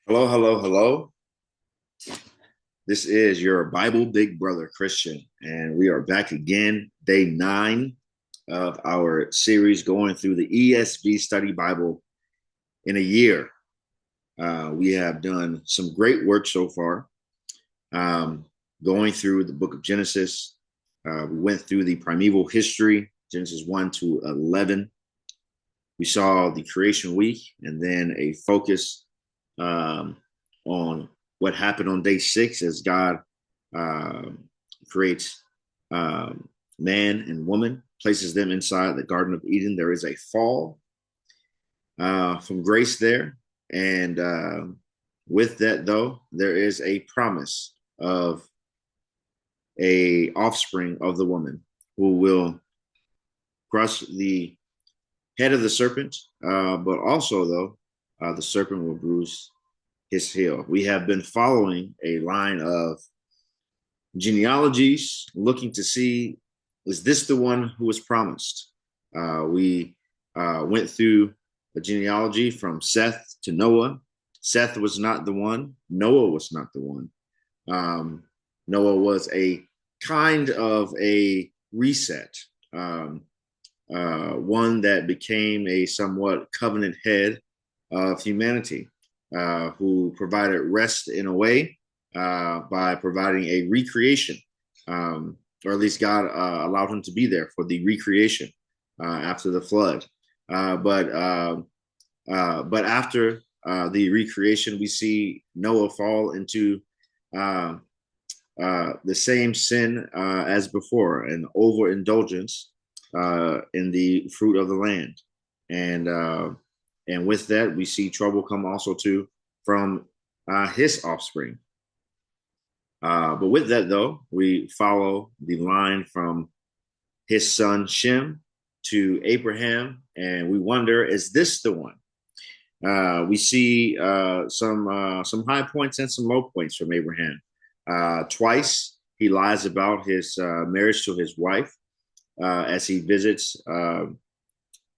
Hello, hello, hello. This is your Bible Big Brother Christian, and we are back again, day 9 of our series going through the ESV Study Bible in a year. We have done some great work so far, um, going through the book of Genesis. We went through the primeval history, Genesis 1 to 11. We saw the creation week and then a focus um, on what happened on day 6 as God uh, creates man and woman, places them inside the Garden of Eden. There is a fall from grace there. And with that, though, there is a promise of a offspring of the woman who will crush the head of the serpent, but also, though, the serpent will bruise his heel. We have been following a line of genealogies, looking to see, is this the one who was promised? We went through a genealogy from Seth to Noah. Seth was not the one. Noah was not the one. Noah was a kind of a reset. One that became a somewhat covenant head of humanity, who provided rest in a way by providing a recreation, or at least God allowed him to be there for the recreation after the flood. But after the recreation, we see Noah fall into the same sin as before, an overindulgence in the fruit of the land, and with that we see trouble come also too from his offspring. But with that, though, we follow the line from his son Shem to Abraham, and we wonder, is this the one? We see some high points and some low points from Abraham. Twice he lies about his marriage to his wife as he visits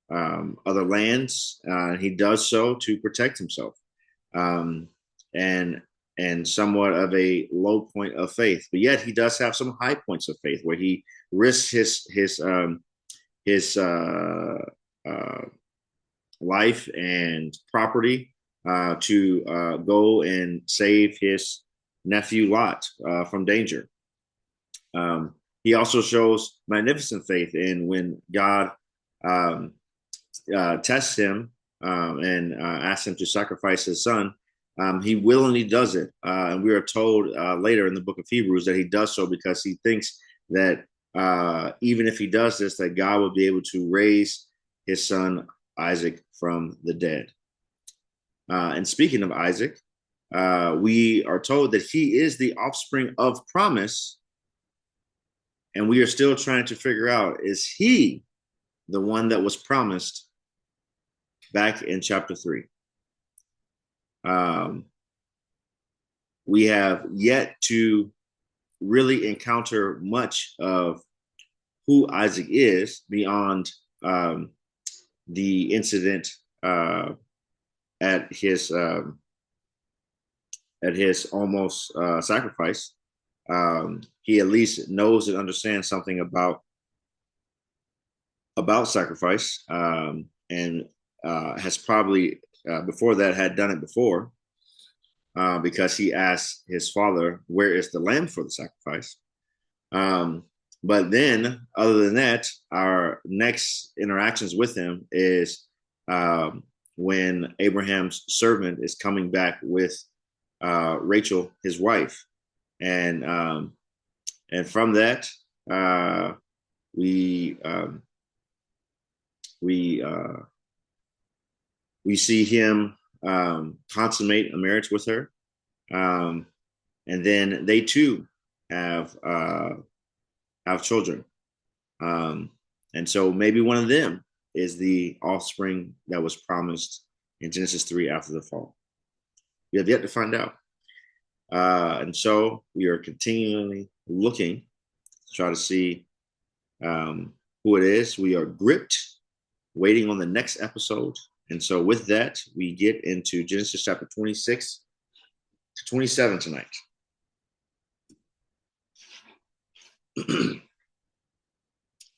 other lands. He does so to protect himself, um, and somewhat of a low point of faith. But yet he does have some high points of faith where he risks his uh, life and property to go and save his nephew Lot from danger. He also shows magnificent faith in when God um, tests him and asks him to sacrifice his son. He willingly does it. And we are told later in the book of Hebrews that he does so because he thinks that even if he does this, that God will be able to raise his son Isaac from the dead. And speaking of Isaac, we are told that he is the offspring of promise. And we are still trying to figure out, is he the one that was promised back in chapter 3? We have yet to really encounter much of who Isaac is beyond the incident at his almost sacrifice. He at least knows and understands something about sacrifice, and has probably before that had done it before, because he asked his father, "Where is the lamb for the sacrifice?" But then, other than that, our next interactions with him is when Abraham's servant is coming back with Rachel, his wife, and from that, we we uh, we see him consummate a marriage with her, um, and then they too have children, um, and so maybe one of them is the offspring that was promised in Genesis 3 after the fall. We have yet to find out. And so we are continually looking to try to see who it is. We are gripped, waiting on the next episode. And so with that, we get into Genesis chapter 26 to 27 tonight.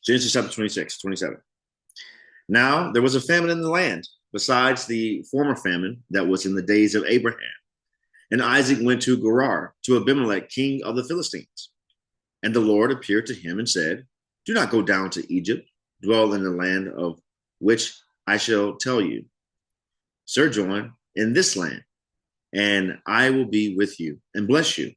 Genesis chapter 26, 27. Now there was a famine in the land, besides the former famine that was in the days of Abraham. And Isaac went to Gerar, to Abimelech, king of the Philistines. And the Lord appeared to him and said, do not go down to Egypt, dwell in the land of which I shall tell you. Sojourn in this land, and I will be with you and bless you.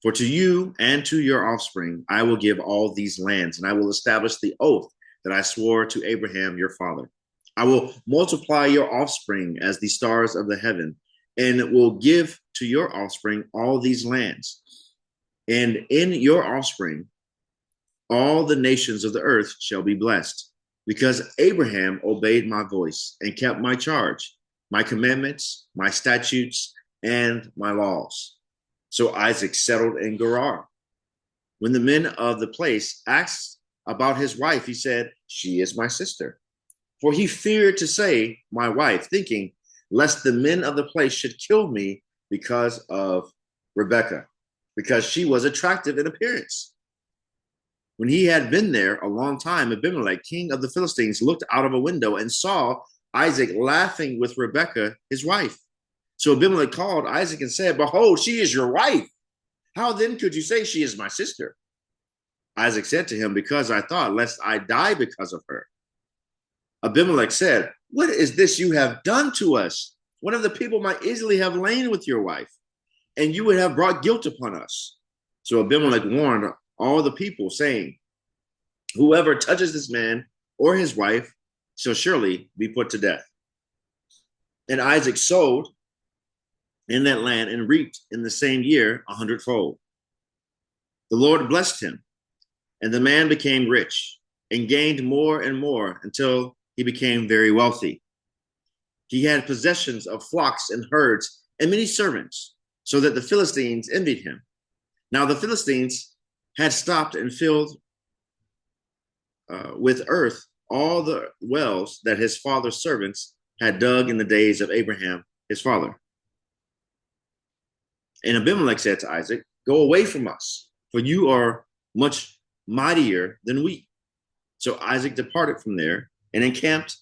For to you and to your offspring I will give all these lands, and I will establish the oath that I swore to Abraham your father. I will multiply your offspring as the stars of the heaven, and will give to your offspring all these lands. And in your offspring all the nations of the earth shall be blessed, because Abraham obeyed my voice and kept my charge, my commandments, my statutes, and my laws. So Isaac settled in Gerar. When the men of the place asked about his wife, he said, she is my sister. For he feared to say, my wife, thinking, lest the men of the place should kill me because of Rebekah, because she was attractive in appearance. When he had been there a long time, Abimelech, king of the Philistines, looked out of a window and saw Isaac laughing with Rebekah, his wife. So Abimelech called Isaac and said, behold, she is your wife. How then could you say she is my sister? Isaac said to him, because I thought, lest I die because of her. Abimelech said, what is this you have done to us? One of the people might easily have lain with your wife, and you would have brought guilt upon us. So Abimelech warned all the people, saying, whoever touches this man or his wife shall surely be put to death. And Isaac sowed in that land and reaped in the same year 100-fold. The Lord blessed him, and the man became rich and gained more and more until he became very wealthy. He had possessions of flocks and herds and many servants, so that the Philistines envied him. Now the Philistines had stopped and filled with earth all the wells that his father's servants had dug in the days of Abraham, his father. And Abimelech said to Isaac, go away from us, for you are much mightier than we. So Isaac departed from there and encamped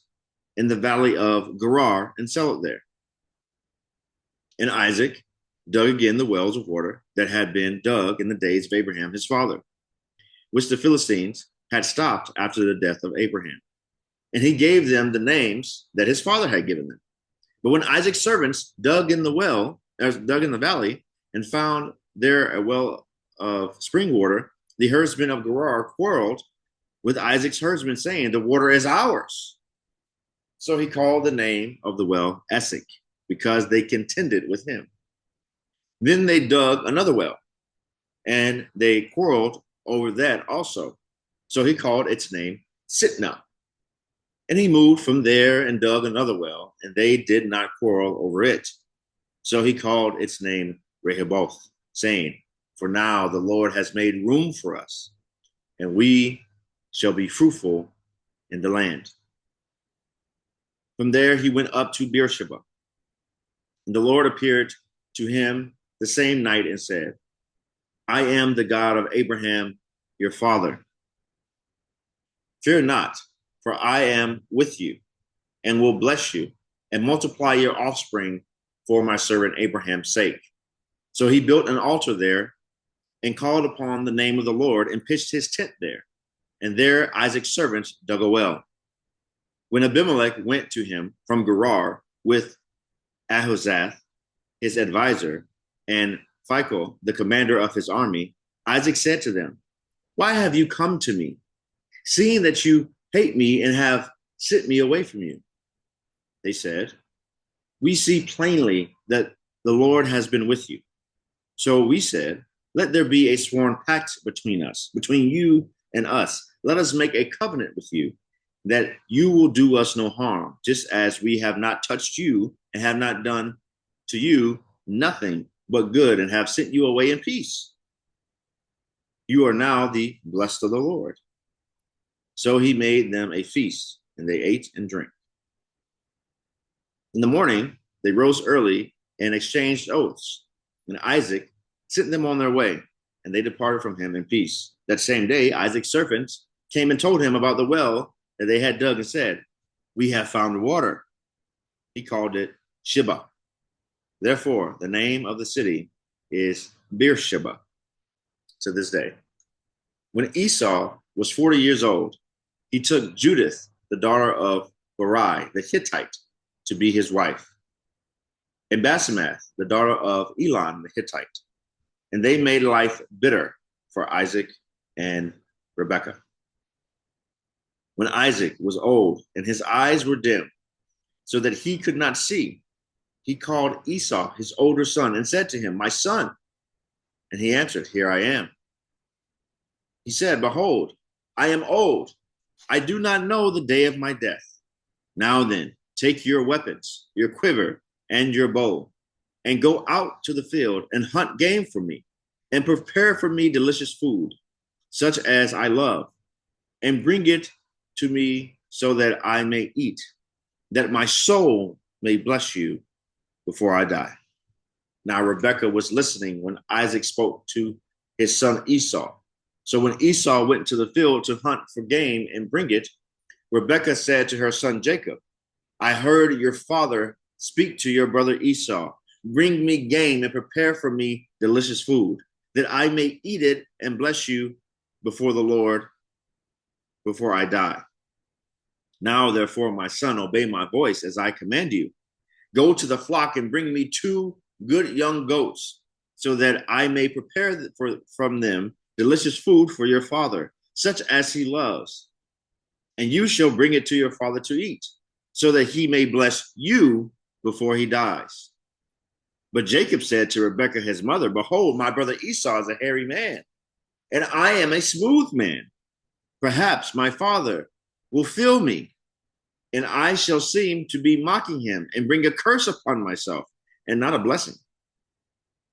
in the valley of Gerar and settled there. And Isaac dug again the wells of water that had been dug in the days of Abraham, his father, which the Philistines had stopped after the death of Abraham. And he gave them the names that his father had given them. But when Isaac's servants dug in the valley, and found there a well of spring water, the herdsmen of Gerar quarreled with Isaac's herdsmen, saying, the water is ours. So he called the name of the well Esek, because they contended with him. Then they dug another well, and they quarreled over that also. So he called its name Sitnah. And he moved from there and dug another well, and they did not quarrel over it. So he called its name Rehoboth, saying, for now the Lord has made room for us, and we shall be fruitful in the land. From there he went up to Beersheba. And the Lord appeared to him the same night and said, I am the God of Abraham, your father. Fear not, for I am with you, and will bless you, and multiply your offspring for my servant Abraham's sake. So he built an altar there and called upon the name of the Lord and pitched his tent there. And there Isaac's servants dug a well. When Abimelech went to him from Gerar with Ahuzath, his advisor, and Phicol, the commander of his army, Isaac said to them, why have you come to me, seeing that you hate me and have sent me away from you? They said, we see plainly that the Lord has been with you. So we said, let there be a sworn pact between us, between you and us. Let us make a covenant with you that you will do us no harm, just as we have not touched you and have not done to you nothing but good and have sent you away in peace. You are now the blessed of the Lord. So he made them a feast, and they ate and drank. In the morning, they rose early and exchanged oaths. And Isaac sent them on their way, and they departed from him in peace. That same day, Isaac's servants came and told him about the well that they had dug and said, "We have found water." He called it Sheba. Therefore, the name of the city is Beersheba to this day. When Esau was 40 years old, he took Judith, the daughter of Barai, the Hittite, to be his wife, and Basemath, the daughter of Elon, the Hittite. And they made life bitter for Isaac and Rebekah. When Isaac was old and his eyes were dim, so that he could not see, he called Esau, his older son, and said to him, "My son." And he answered, "Here I am." He said, "Behold, I am old. I do not know the day of my death. Now then, take your weapons, your quiver, and your bow, and go out to the field and hunt game for me, and prepare for me delicious food, such as I love, and bring it to me so that I may eat, that my soul may bless you before I die." Now Rebekah was listening when Isaac spoke to his son Esau. So when Esau went to the field to hunt for game and bring it, Rebekah said to her son Jacob, "I heard your father speak to your brother Esau. Bring me game and prepare for me delicious food, that I may eat it and bless you before the Lord before I die. Now, therefore, my son, obey my voice as I command you. Go to the flock and bring me 2 good young goats, so that I may prepare from them delicious food for your father, such as he loves. And you shall bring it to your father to eat, so that he may bless you before he dies." But Jacob said to Rebekah, his mother, "Behold, my brother Esau is a hairy man, and I am a smooth man. Perhaps my father will feel me, and I shall seem to be mocking him and bring a curse upon myself and not a blessing."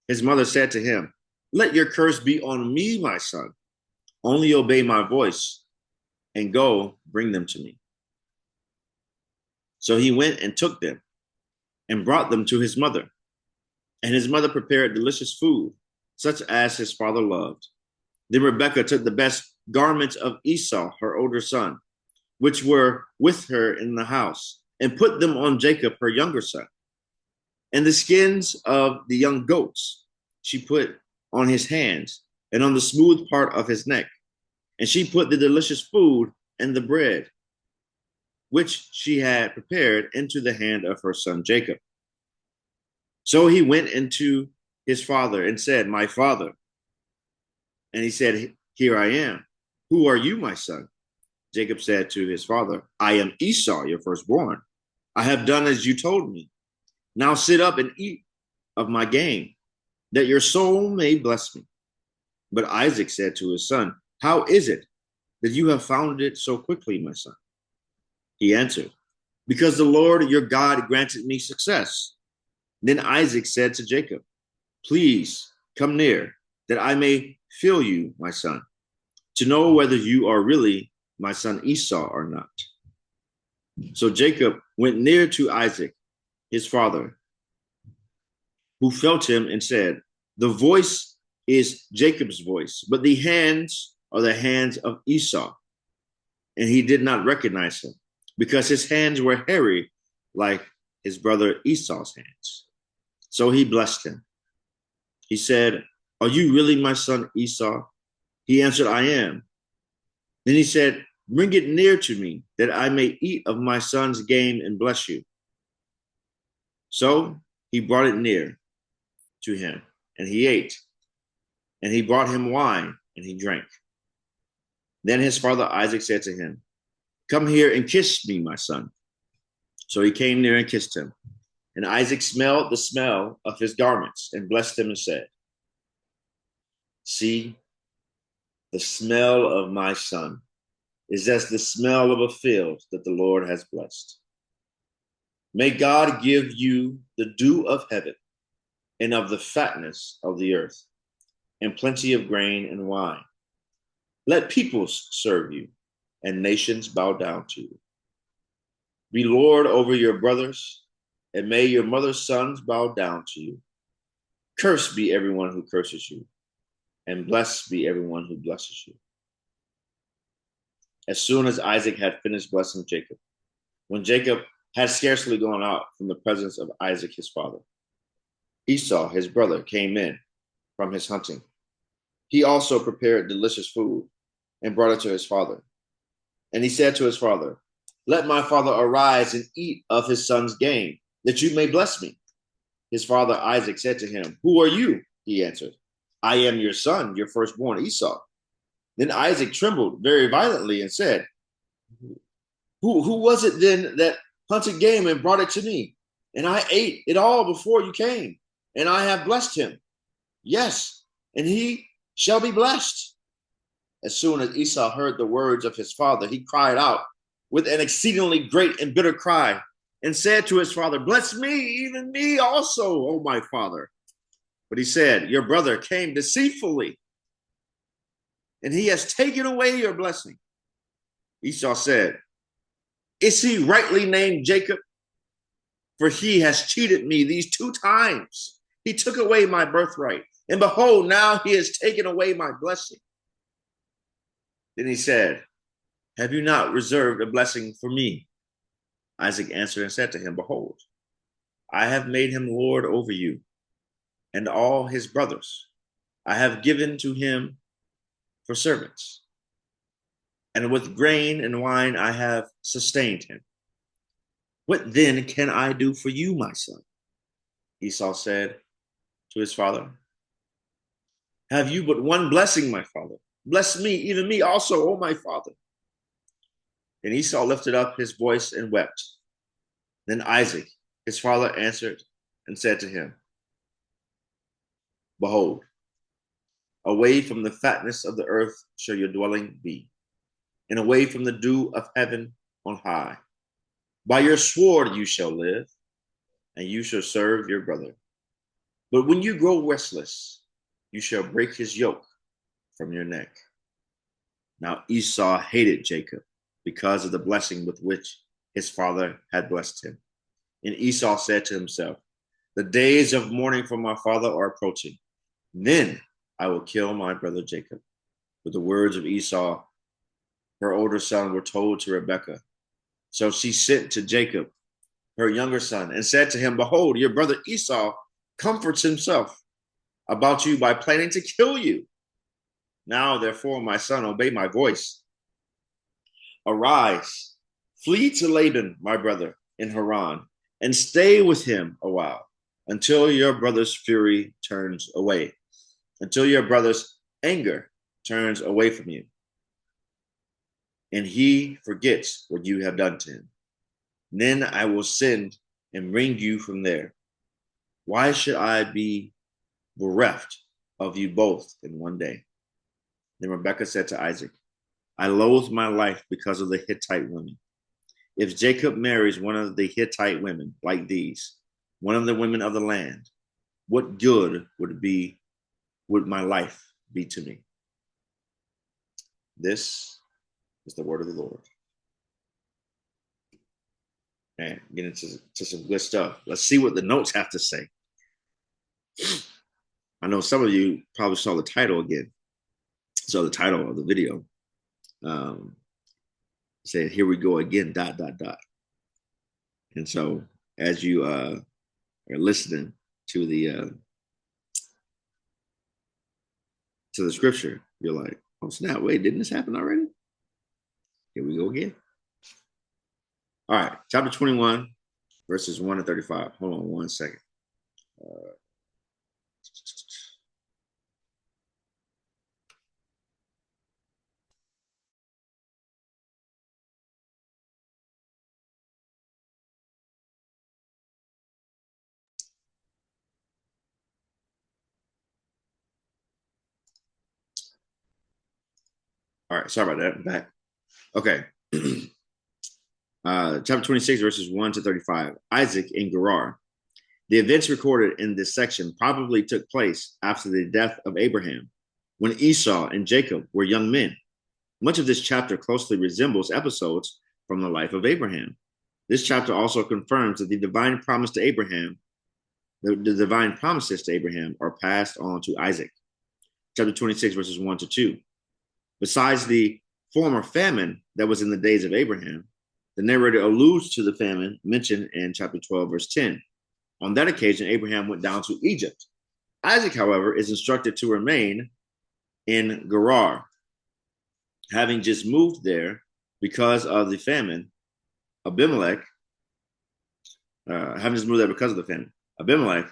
His mother said to him, "Let your curse be on me, my son. Only obey my voice and go bring them to me." So he went and took them and brought them to his mother. And his mother prepared delicious food, such as his father loved. Then Rebekah took the best garments of Esau, her older son, which were with her in the house, and put them on Jacob, her younger son. And the skins of the young goats she put on his hands and on the smooth part of his neck. And she put the delicious food and the bread, which she had prepared, into the hand of her son Jacob. So he went into his father and said, "My father." And he said, "Here I am. Who are you, my son?" Jacob said to his father, "I am Esau, your firstborn. I have done as you told me. Now sit up and eat of my game, that your soul may bless me." But Isaac said to his son, "How is it that you have found it so quickly, my son?" He answered, "Because the Lord your God granted me success." Then Isaac said to Jacob, "Please come near, that I may feel you, my son, to know whether you are really my son Esau or not." So Jacob went near to Isaac, his father, who felt him and said, "The voice is Jacob's voice, but the hands are the hands of Esau." And he did not recognize him, because his hands were hairy like his brother Esau's hands. So he blessed him. He said, "Are you really my son Esau?" He answered, "I am." Then he said, "Bring it near to me, that I may eat of my son's game and bless you." So he brought it near to him, and he ate. And he brought him wine, and he drank. Then his father Isaac said to him, "Come here and kiss me, my son." So he came near and kissed him. And Isaac smelled the smell of his garments and blessed him and said, "See, the smell of my son is as the smell of a field that the Lord has blessed. May God give you the dew of heaven and of the fatness of the earth, and plenty of grain and wine. Let peoples serve you, and nations bow down to you. Be Lord over your brothers, and may your mother's sons bow down to you." Cursed be everyone who curses you, and blessed be everyone who blesses you. As soon as Isaac had finished blessing Jacob, when Jacob had scarcely gone out from the presence of Isaac his father, Esau his brother came in from his hunting. He also prepared delicious food and brought it to his father. And he said to his father, "Let my father arise and eat of his son's game, that you may bless me." His father Isaac said to him, "Who are you?" He answered, "I am your son, your firstborn Esau." Then Isaac trembled very violently and said, Who was it then that hunted game and brought it to me? And I ate it all before you came, and I have blessed him. Yes, and he shall be blessed." As soon as Esau heard the words of his father, he cried out with an exceedingly great and bitter cry and said to his father, "Bless me, even me also, O my father." But he said, "Your brother came deceitfully, and he has taken away your blessing." Esau said, "Is he rightly named Jacob? For he has cheated me these 2 times. He took away my birthright, and behold, now he has taken away my blessing." Then he said, "Have you not reserved a blessing for me?" Isaac answered and said to him, "Behold, I have made him lord over you and all his brothers. I have given to him for servants, and with grain and wine I have sustained him. What then can I do for you, my son?" Esau said to his father, "Have you but one blessing, my father? Bless me, even me also, O my father." And Esau lifted up his voice and wept. Then Isaac, his father, answered and said to him, "Behold, away from the fatness of the earth shall your dwelling be, and away from the dew of heaven on high. By your sword you shall live, and you shall serve your brother. But when you grow restless, you shall break his yoke from your neck." Now Esau hated Jacob because of the blessing with which his father had blessed him. And Esau said to himself, "The days of mourning for my father are approaching. Then I will kill my brother Jacob." But the words of Esau, her older son, were told to Rebekah. So she sent to Jacob, her younger son, and said to him, "Behold, your brother Esau comforts himself about you by planning to kill you. Now, therefore, my son, obey my voice. Arise, flee to Laban, my brother, in Haran, and stay with him a while, until your brother's fury turns away, until your brother's anger turns away from you, and he forgets what you have done to him. Then I will send and bring you from there. Why should I be bereft of you both in one day?" Then Rebekah said to Isaac, "I loathe my life because of the Hittite women. If Jacob marries one of the Hittite women like these, one of the women of the land, what good would my life be to me?" This is the word of the Lord. Man, getting into some good stuff. Let's see what the notes have to say. I know some of you probably saw the title again. Saw the title of the video. Saying, "Here we go again, ... And so as you are listening to the scripture, you're like, "Oh snap, wait, didn't this happen already? Here we go again." All right, chapter 21, verses 1 to 35. Hold on one second. All right, sorry about that. I'm back. Okay. Chapter 26, verses 1 to 35. Isaac in Gerar. The events recorded in this section probably took place after the death of Abraham, when Esau and Jacob were young men. Much of this chapter closely resembles episodes from the life of Abraham. This chapter also confirms that the divine promise to Abraham The divine promises to Abraham are passed on to Isaac. Chapter 26, verses 1 to 2. Besides the former famine that was in the days of Abraham, the narrator alludes to the famine mentioned in chapter 12, verse 10. On that occasion, Abraham went down to Egypt. Isaac, however, is instructed to remain in Gerar. Having just moved there because of the famine, Abimelech, Abimelech,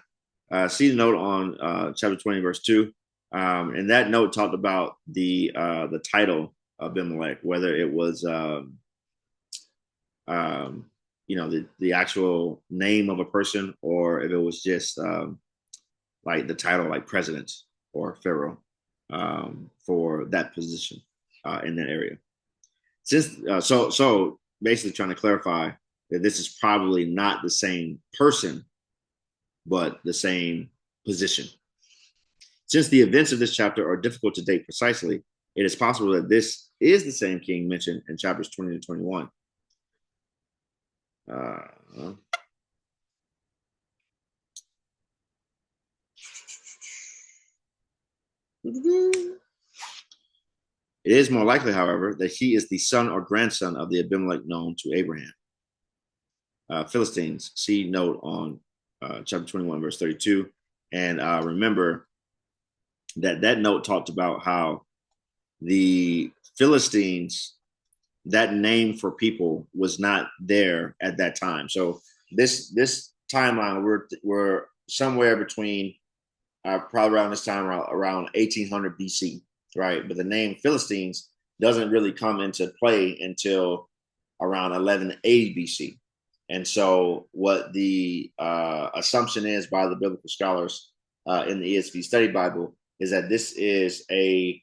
see the note on chapter 20, verse 2. And that note talked about the title Abimelech, whether it was the actual name of a person, or if it was just like the title, like president or pharaoh, for that position in that area. Since so basically trying to clarify that this is probably not the same person, but the same position. Since the events of this chapter are difficult to date precisely, it is possible that this is the same king mentioned in chapters 20 to 21. It is more likely, however, that he is the son or grandson of the Abimelech known to Abraham. Philistines, see note on chapter 21, verse 32. And remember that note talked about how the Philistines, that name for people was not there at that time. So this timeline, we're somewhere between probably around this time, around 1800 BC, right? But the name Philistines doesn't really come into play until around 1180 BC. And so what the assumption is by the biblical scholars in the ESV Study Bible is that this is a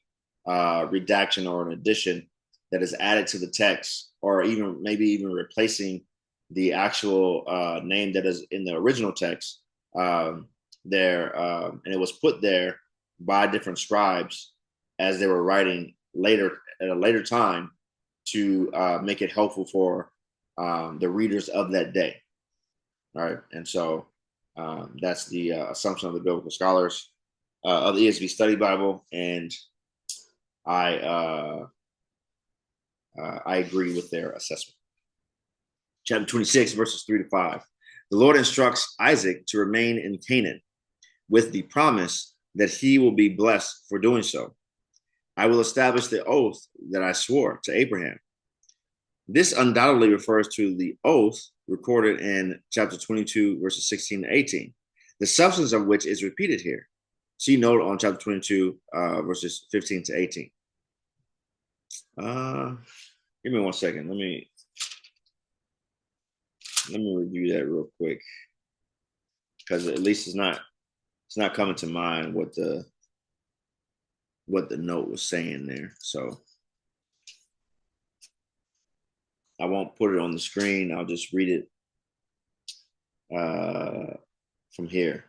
redaction or an addition that is added to the text, or maybe even replacing the actual name that is in the original text there. And it was put there by different scribes as they were writing later at a later time to make it helpful for the readers of that day. All right. And so that's the assumption of the biblical scholars of the ESV Study Bible. And I agree with their assessment. Chapter 26, verses 3 to 5. The Lord instructs Isaac to remain in Canaan with the promise that he will be blessed for doing so. I will establish the oath that I swore to Abraham. This undoubtedly refers to the oath recorded in chapter 22, verses 16 to 18, the substance of which is repeated here. See note on chapter 22, verses 15 to 18. Give me 1 second. Let me review that real quick, because at least it's not coming to mind what the note was saying there. So I won't put it on the screen. I'll just read it from here.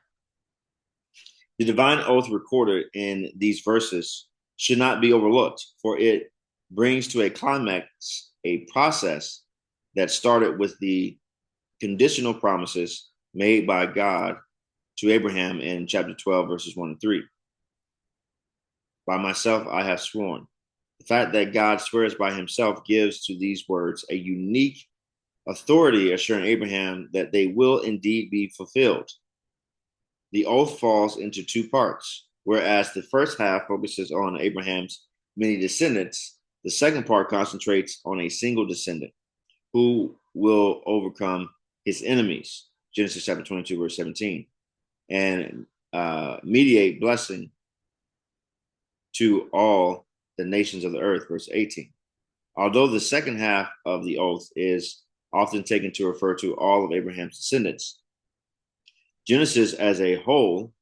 The divine oath recorded in these verses should not be overlooked, for it brings to a climax a process that started with the conditional promises made by God to Abraham in chapter 12, verses 1 and 3. By myself I have sworn. The fact that God swears by himself gives to these words a unique authority, assuring Abraham that they will indeed be fulfilled. The oath falls into two parts, whereas the first half focuses on Abraham's many descendants. The second part concentrates on a single descendant who will overcome his enemies, Genesis chapter 22, verse 17, and mediate blessing to all the nations of the earth, verse 18. Although the second half of the oath is often taken to refer to all of Abraham's descendants, Genesis as a whole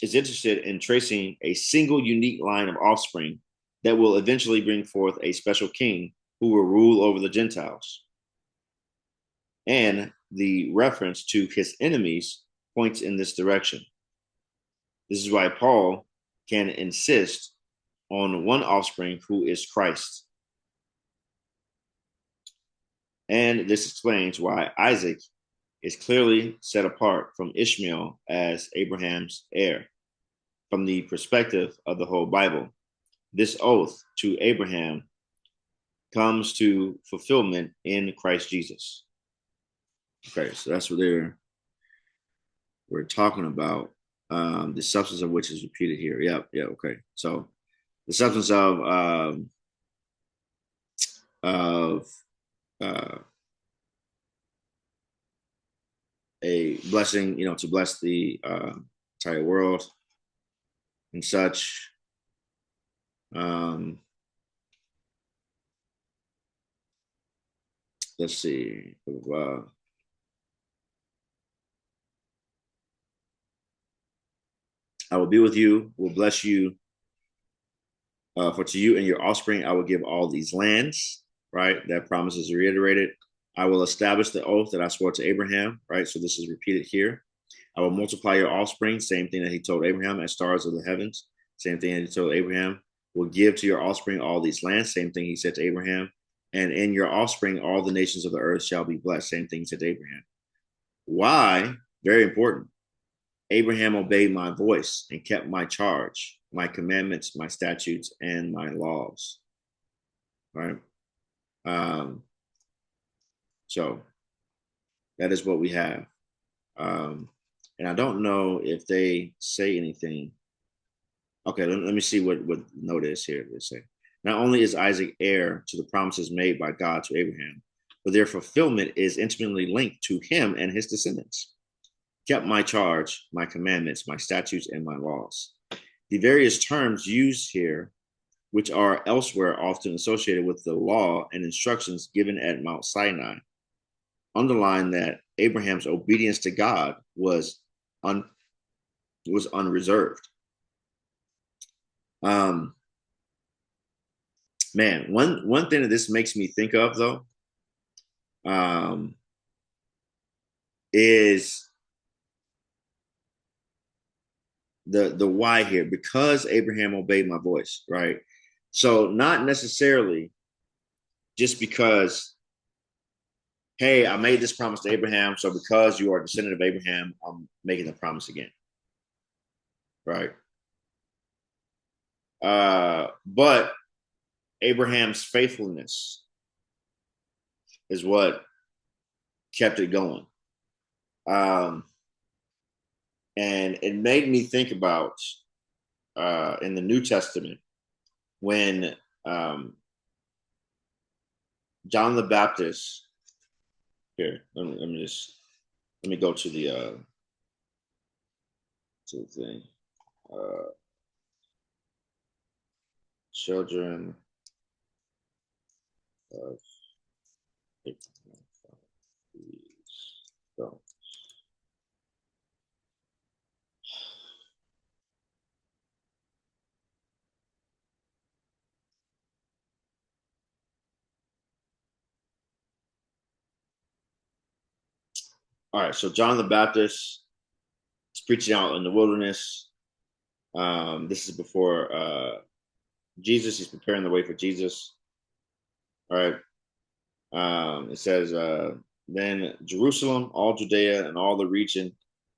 is interested in tracing a single unique line of offspring that will eventually bring forth a special king who will rule over the Gentiles. And the reference to his enemies points in this direction. This is why Paul can insist on one offspring who is Christ. And this explains why Isaac is clearly set apart from Ishmael as Abraham's heir. From the perspective of the whole Bible, this oath to Abraham comes to fulfillment in Christ Jesus. Okay, so that's what we're talking about. The substance of which is repeated here. Yeah, okay. So the substance of a blessing, to bless the entire world and such. Let's see. I will be with you, will bless you. For to you and your offspring, I will give all these lands, right? That promise is reiterated. I will establish the oath that I swore to Abraham, right? So this is repeated here. I will multiply your offspring, same thing that he told Abraham, as stars of the heavens, same thing that he told Abraham. Will give to your offspring all these lands, same thing he said to Abraham. And in your offspring, all the nations of the earth shall be blessed, same thing he said to Abraham. Why? Very important. Abraham obeyed my voice and kept my charge, my commandments, my statutes, and my laws. Right? So that is what we have. And I don't know if they say anything. Okay, let me see what note is here. They say, not only is Isaac heir to the promises made by God to Abraham, but their fulfillment is intimately linked to him and his descendants. Kept my charge, my commandments, my statutes, and my laws. The various terms used here, which are elsewhere often associated with the law and instructions given at Mount Sinai, underline that Abraham's obedience to God was unreserved. Man, one thing that this makes me think of though, is the why here, because Abraham obeyed my voice, right? So not necessarily just because, hey, I made this promise to Abraham, so because you are a descendant of Abraham, I'm making the promise again, right? But Abraham's faithfulness is what kept it going. And it made me think about in the New Testament when John the Baptist. Here, let me go to the thing. Children of so. All right, so John the Baptist is preaching out in the wilderness. This is before Jesus. He's preparing the way for Jesus. All right. It says, then Jerusalem, all Judea, and all the region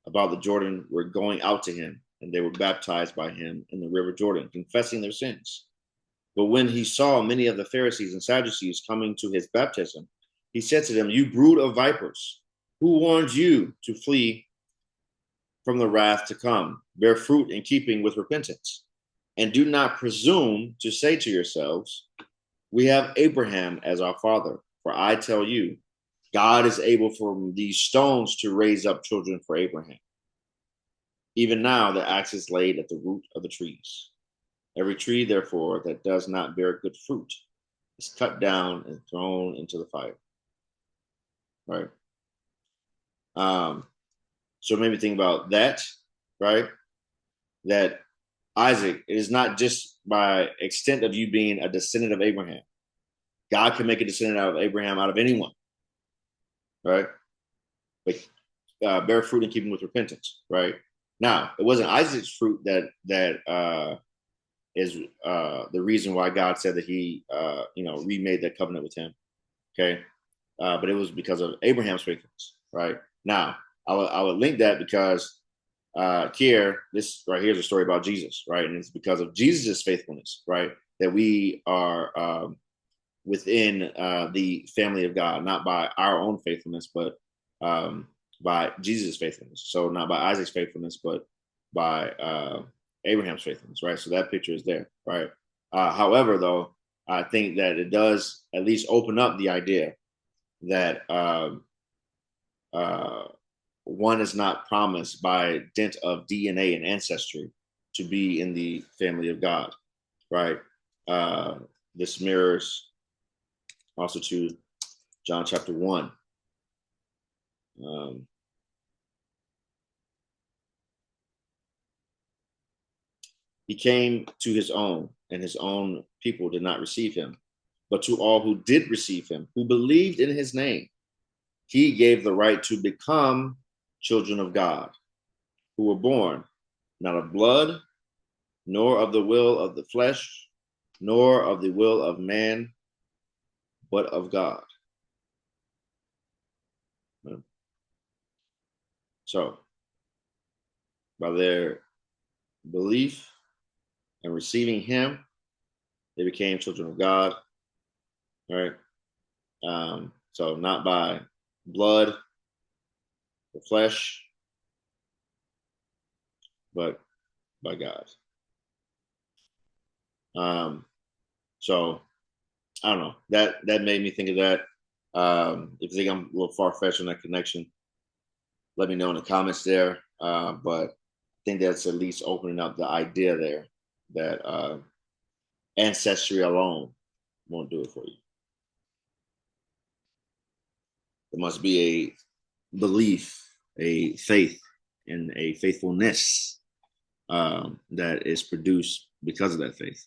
about the Jordan were going out to him, and they were baptized by him in the river Jordan, confessing their sins. But when he saw many of the Pharisees and Sadducees coming to his baptism, he said to them, you brood of vipers, who warned you to flee from the wrath to come? Bear fruit in keeping with repentance. And do not presume to say to yourselves, we have Abraham as our father. For I tell you, God is able from these stones to raise up children for Abraham. Even now, the axe is laid at the root of the trees. Every tree, therefore, that does not bear good fruit is cut down and thrown into the fire. Right? So maybe think about that, right? That Isaac, it is not just by extent of you being a descendant of Abraham. God can make a descendant out of Abraham, out of anyone, right? But bear fruit in keeping with repentance, right? Now, it wasn't Isaac's fruit that is the reason why God said that he, remade that covenant with him, okay? But it was because of Abraham's faithfulness, right? Now, I would link that because here, this right here is a story about Jesus, right? And it's because of Jesus's faithfulness, right, that we are within the family of God, not by our own faithfulness, but by Jesus' faithfulness. So not by Isaac's faithfulness, but by Abraham's faithfulness, right? So that picture is there, right? However, though, I think that it does at least open up the idea that one is not promised by dint of DNA and ancestry to be in the family of God, right? This mirrors also to John chapter 1. He came to his own, and his own people did not receive him. But to all who did receive him, who believed in his name, he gave the right to become children of God, who were born not of blood, nor of the will of the flesh, nor of the will of man, but of God. So, by their belief and receiving him, they became children of God. All right. So not by blood, the flesh, but by God. So I don't know. That made me think of that. If you think I'm a little far-fetched on that connection, let me know in the comments there. But I think that's at least opening up the idea there that ancestry alone won't do it for you. There must be a belief, a faith, and a faithfulness that is produced because of that faith.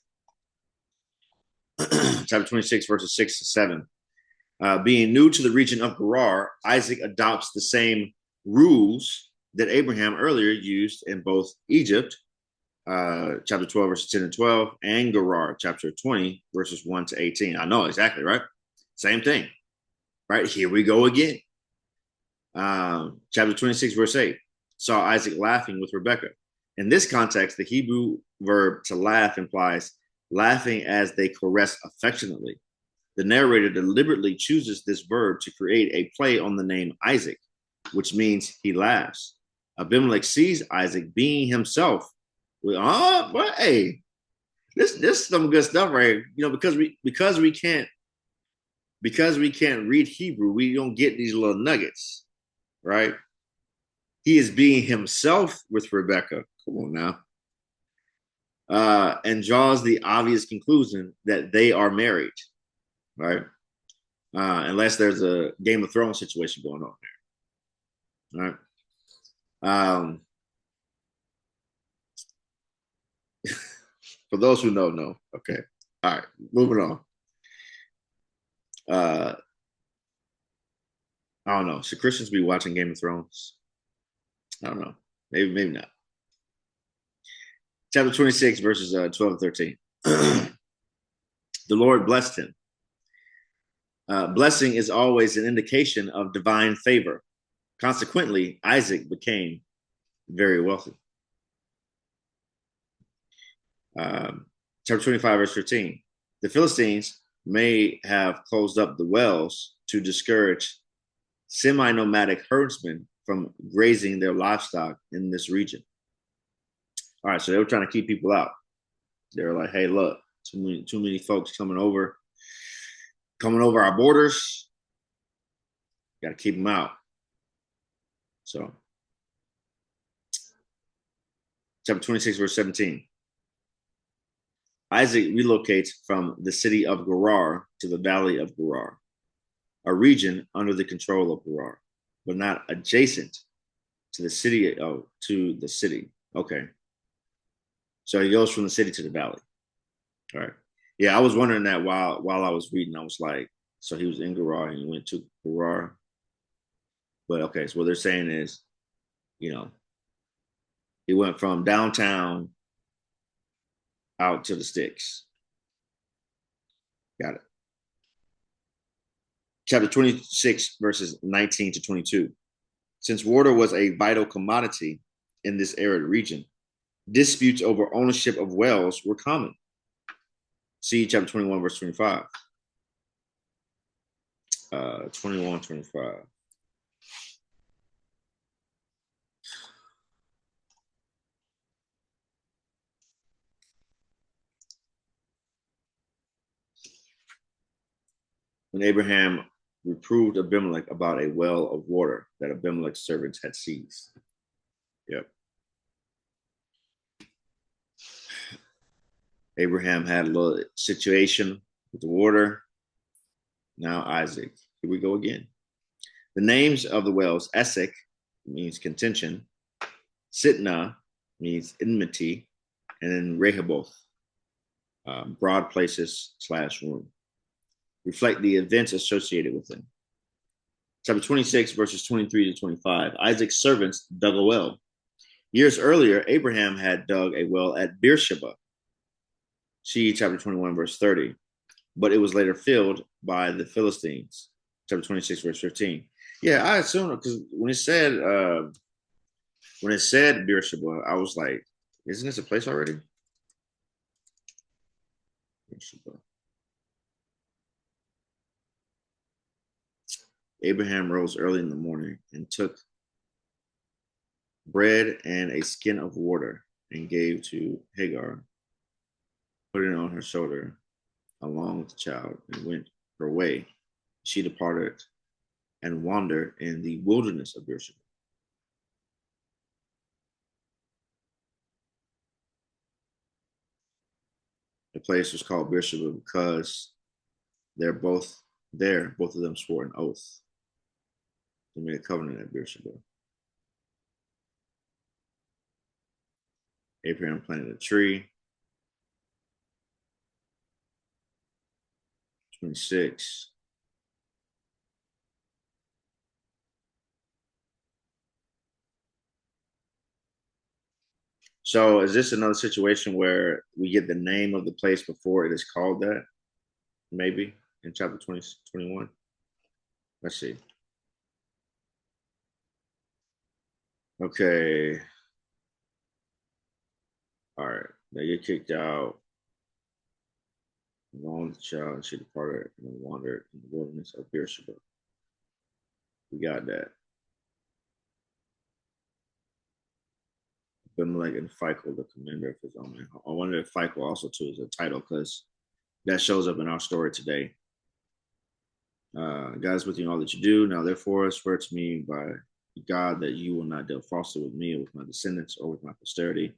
Chapter 26, verses 6 to 7. Being new to the region of Gerar, Isaac adopts the same rules that Abraham earlier used in both Egypt, chapter 12, verses 10 and 12, and Gerar, chapter 20, verses 1 to 18. I know exactly, right? Same thing. Right, here we go again. Chapter 26, verse 8, saw Isaac laughing with Rebekah. In this context, the Hebrew verb to laugh implies laughing as they caress affectionately. The narrator deliberately chooses this verb to create a play on the name Isaac, which means he laughs. Abimelech sees Isaac being himself. But hey, this is some good stuff right here. You know, because we can't read Hebrew, we don't get these little nuggets, right? He is being himself with Rebekah. Come on now. And draws the obvious conclusion that they are married, right? Unless there's a Game of Thrones situation going on there. All right. For those who know. Okay. All right. Moving on. I don't know. Should Christians be watching Game of Thrones? I don't know. Maybe not. Chapter 26, verses 12 and 13. The Lord blessed him. Blessing is always an indication of divine favor. Consequently, Isaac became very wealthy. Chapter 25, verse 13. The Philistines may have closed up the wells to discourage semi-nomadic herdsmen from grazing their livestock in this region. All right, so they were trying to keep people out. They were like, hey, look, too many folks coming over our borders. Got to keep them out. So, chapter 26, verse 17. Isaac relocates from the city of Gerar to the valley of Gerar, a region under the control of Gerar, but not adjacent to the city. Okay. So he goes from the city to the valley. All right. Yeah, I was wondering that while I was reading. I was like, so he was in Gerar and he went to Gerar. But okay, so what they're saying is, you know, he went from downtown out to the sticks. Got it. Chapter 26, verses 19 to 22. Since water was a vital commodity in this arid region, disputes over ownership of wells were common. See chapter 21, verse 25. 21, 25. When Abraham reproved Abimelech about a well of water that Abimelech's servants had seized. Yep. Abraham had a little situation with the water. Now Isaac. Here we go again. The names of the wells: Esek means contention, Sitnah means enmity, and then Rehoboth, broad places / room, reflect the events associated with them. Chapter 26, verses 23 to 25. Isaac's servants dug a well. Years earlier, Abraham had dug a well at Beersheba. See chapter 21, verse 30. But it was later filled by the Philistines. Chapter 26, verse 15. Yeah, I assume because when it said Beersheba, I was like, isn't this a place already? Beersheba. Abraham rose early in the morning and took bread and a skin of water and gave to Hagar, put it on her shoulder along with the child, and went her way. She departed and wandered in the wilderness of Beersheba. The place was called Beersheba because both of them swore an oath. They made a covenant at Beersheba. Abraham planted a tree. 26. So is this another situation where we get the name of the place before it is called that? Maybe in chapter 20, 21. Let's see. Okay. All right. They get kicked out. Along with the child, and she departed and wandered in the wilderness of Beersheba. We got that. Abimelech and Phicol, the commander of his army. I wonder if Phicol also too is a title because that shows up in our story today. God is with you in all that you do. Now, therefore, swear to me by God that you will not deal falsely with me or with my descendants or with my posterity.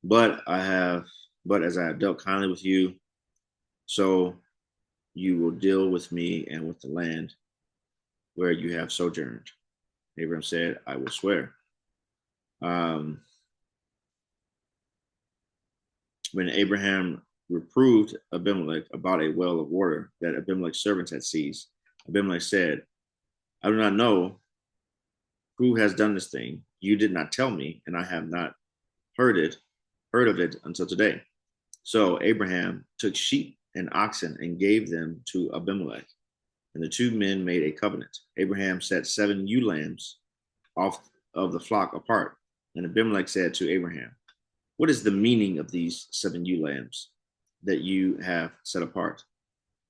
But as I have dealt kindly with you, so you will deal with me and with the land where you have sojourned. Abraham said, I will swear. When Abraham reproved Abimelech about a well of water that Abimelech's servants had seized, Abimelech said, I do not know who has done this thing. You did not tell me, and I have not heard of it until today. So Abraham took sheep and oxen and gave them to Abimelech, and the two men made a covenant. Abraham set 7 ewe lambs off of the flock apart, and Abimelech said to Abraham, what is the meaning of these 7 ewe lambs that you have set apart?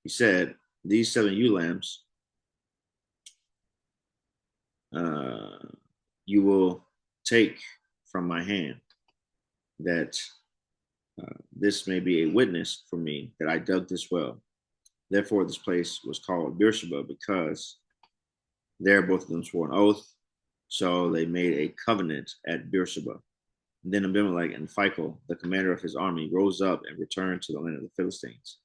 He said, these 7 ewe lambs you will take from my hand, that this may be a witness for me that I dug this well. Therefore, this place was called Beersheba because there both of them swore an oath. So they made a covenant at Beersheba. And then Abimelech and Phicol, the commander of his army, rose up and returned to the land of the Philistines.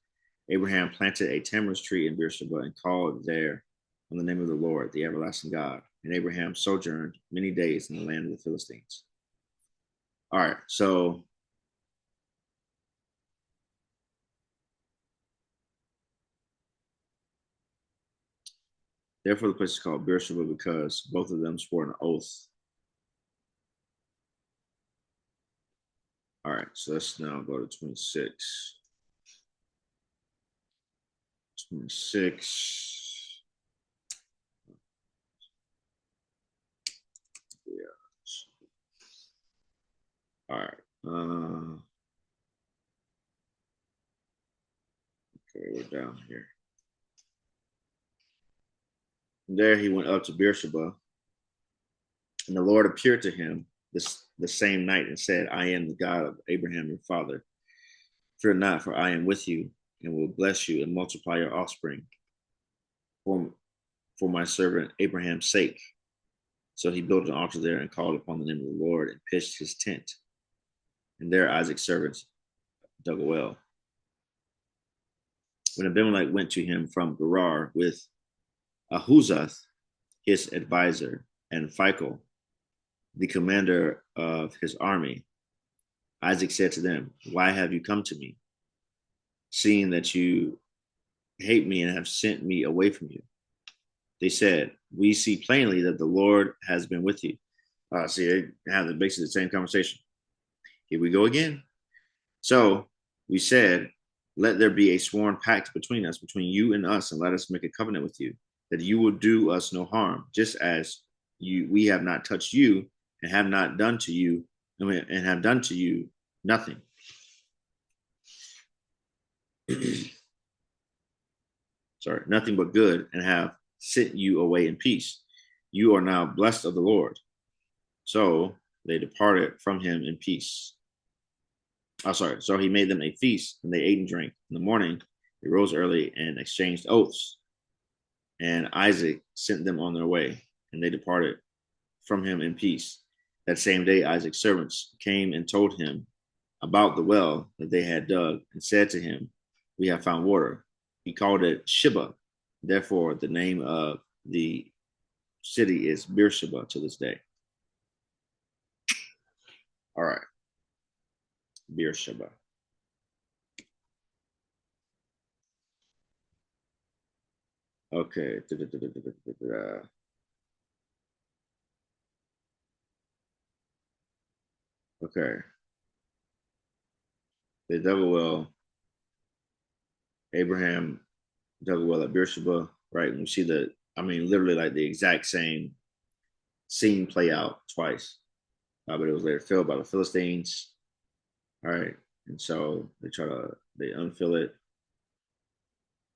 Abraham planted a tamarisk tree in Beersheba and called there on the name of the Lord, the everlasting God. And Abraham sojourned many days in the land of the Philistines. All right, so therefore the place is called Beersheba because both of them swore an oath. All right, so let's now go to 26. 26. Okay, we're down here. And there he went up to Beersheba, and the Lord appeared to him the same night and said, I am the God of Abraham your father. Fear not, for I am with you and will bless you and multiply your offspring for, for my servant Abraham's sake. So he built an altar there and called upon the name of the Lord and pitched his tent. And there Isaac's servants dug a well. When Abimelech went to him from Gerar with Ahuzath, his advisor, and Phicol, the commander of his army, Isaac said to them, why have you come to me, seeing that you hate me and have sent me away from you? They said, we see plainly that the Lord has been with you. See, they have basically the same conversation. Here we go again. So we said, let there be a sworn pact between us, between you and us, and let us make a covenant with you, that you will do us no harm, just as we have not touched you and have not done to you, and have done to you nothing. Sorry, nothing but good, and have sent you away in peace. You are now blessed of the Lord. So they departed from him in peace. So he made them a feast, and they ate and drank. In the morning, they rose early and exchanged oaths. And Isaac sent them on their way, and they departed from him in peace. That same day, Isaac's servants came and told him about the well that they had dug, and said to him, we have found water. He called it Sheba. Therefore, the name of the city is Beersheba to this day. All right. Beersheba. Okay. Okay. They dug a well. Abraham dug a well at Beersheba, right? And we see literally like the exact same scene play out twice. But it was later filled by the Philistines. All right. And so they unfill it,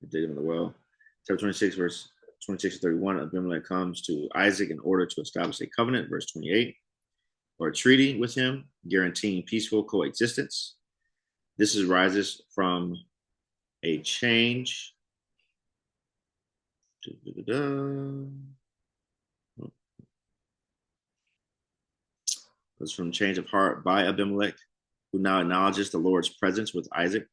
they dig in the well. Chapter 26, verse 26 to 31, Abimelech comes to Isaac in order to establish a covenant, verse 28, or a treaty with him, guaranteeing peaceful coexistence. This arises from a change. It's from change of heart by Abimelech, who now acknowledges the Lord's presence with Isaac.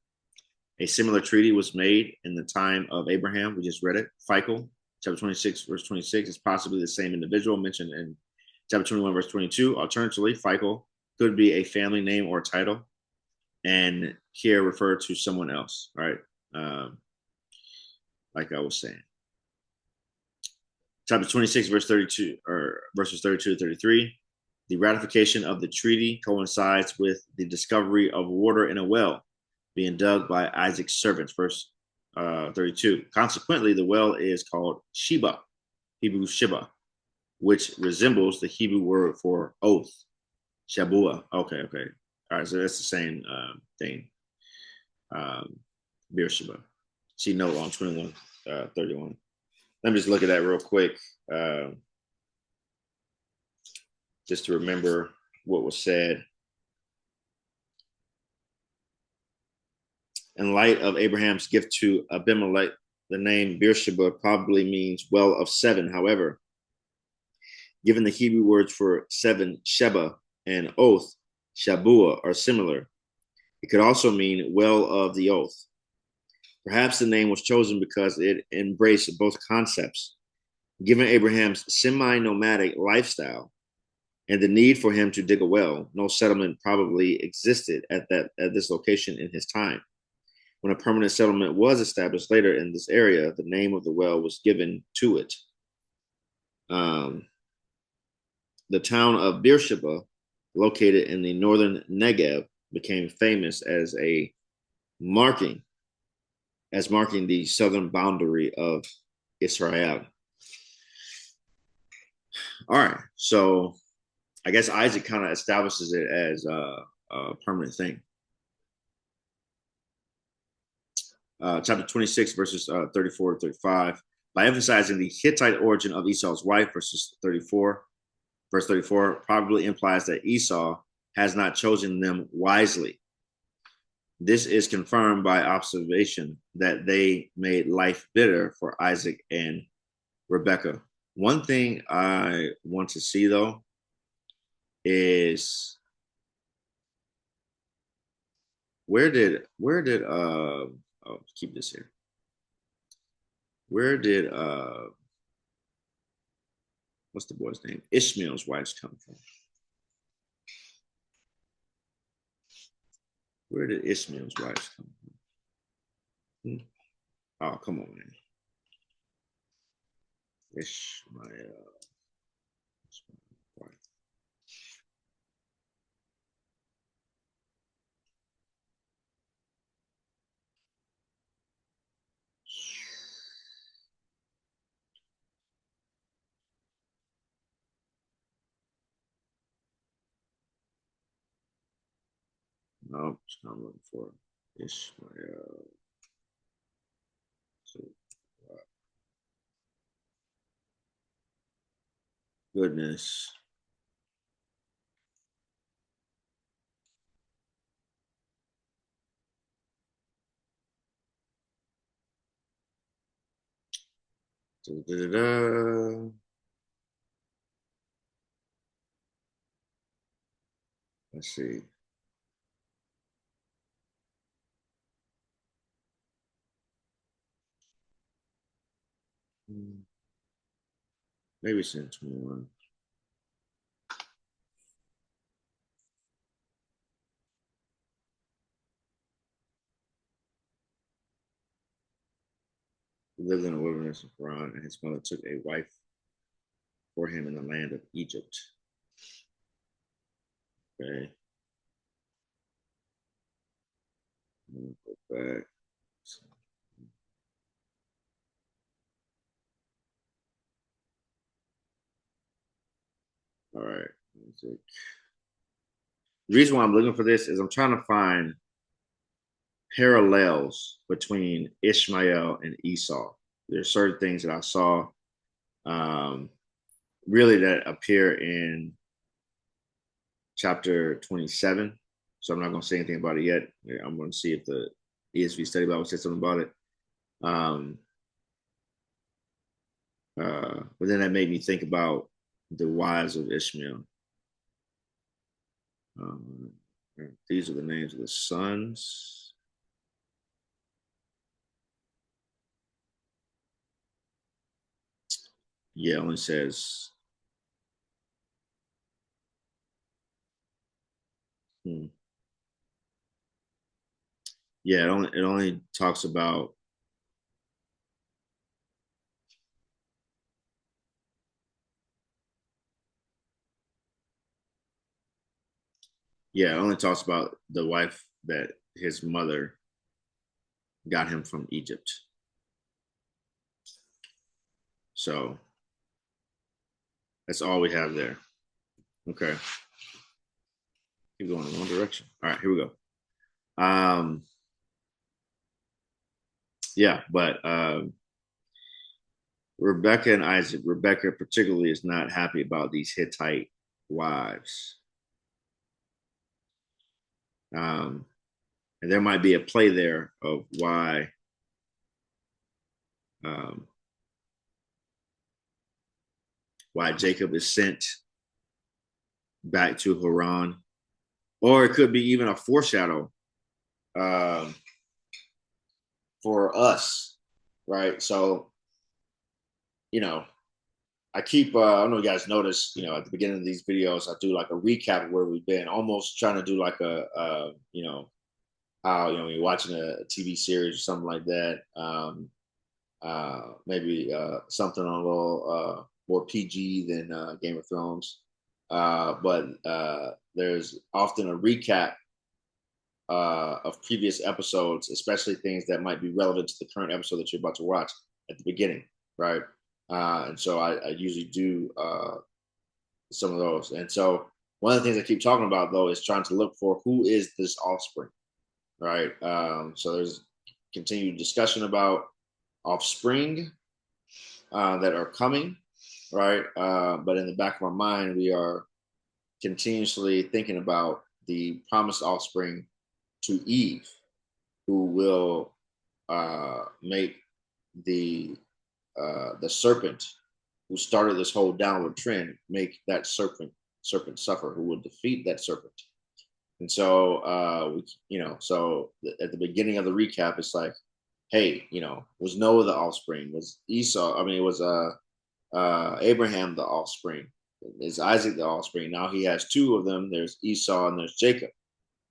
A similar treaty was made in the time of Abraham. We just read it. Phicol, chapter 26, verse 26, is possibly the same individual mentioned in chapter 21, verse 22. Alternatively, Phicol could be a family name or title, and here refer to someone else, right? Like I was saying. Chapter 26, verse 32, or verses 32 to 33. The ratification of the treaty coincides with the discovery of water in a well being dug by Isaac's servants, verse 32. Consequently, the well is called Sheba, Hebrew Sheba, which resembles the Hebrew word for oath, Shabua. Okay. All right, so that's the same thing. Beersheba. See note on 21, 31. Let me just look at that real quick, just to remember what was said. In light of Abraham's gift to Abimelech, the name Beersheba probably means well of seven. However, given the Hebrew words for seven, Sheba, and oath, Shabua, are similar, it could also mean well of the oath. Perhaps the name was chosen because it embraced both concepts. Given Abraham's semi-nomadic lifestyle and the need for him to dig a well, no settlement probably existed at this location in his time. When a permanent settlement was established later in this area, the name of the well was given to it. The town of Beersheba, located in the northern Negev, became famous as marking the southern boundary of Israel. All right, so I guess Isaac kind of establishes it as permanent thing. Chapter 26, verses 34 to 35. By emphasizing the Hittite origin of Esau's wife, verse 34, probably implies that Esau has not chosen them wisely. This is confirmed by observation that they made life bitter for Isaac and Rebekah. One thing I want to see, though, is where did keep this here. Where did what's the boy's name? Ishmael's wives come from? Where did Ishmael's wives come from? Oh, come on, man. Ishmael. No, it's not looking for Ishmael. So, goodness. Da-da-da-da. Let's see. Maybe it's in 21. He lived in the wilderness of Paran, and his mother took a wife for him in the land of Egypt. Okay. Go back. All right. The reason why I'm looking for this is I'm trying to find parallels between Ishmael and Esau. There's certain things that I saw really that appear in chapter 27. So I'm not going to say anything about it yet. I'm going to see if the ESV Study Bible says something about it. But then that made me think about the wives of Ishmael. These are the names of the sons. Yeah, it only says. Yeah, it only talks about. Yeah, it only talks about the wife that his mother got him from Egypt. So that's all we have there. Okay. Keep going in one direction. All right, here we go. Yeah, but Rebecca and Isaac, Rebecca particularly is not happy about these Hittite wives. And there might be a play there of why Jacob is sent back to Haran, or it could be even a foreshadow for us, right? So, I keep, I don't know if you guys notice, at the beginning of these videos, I do like a recap of where we've been, almost trying to do like how, when you're watching a TV series or something like that, maybe something on a little more PG than Game of Thrones. But there's often a recap of previous episodes, especially things that might be relevant to the current episode that you're about to watch at the beginning, right? And so I usually do some of those. And so one of the things I keep talking about, though, is trying to look for who is this offspring, right? So there's continued discussion about offspring that are coming, right? But in the back of our mind, we are continuously thinking about the promised offspring to Eve, who will make the serpent who started this whole downward trend make that serpent suffer, who will defeat that serpent. And so so at the beginning of the recap, it's like, hey, was Noah the offspring? Was Esau? I mean, it was Abraham the offspring? Is Isaac the offspring? Now he has two of them. There's Esau and there's Jacob,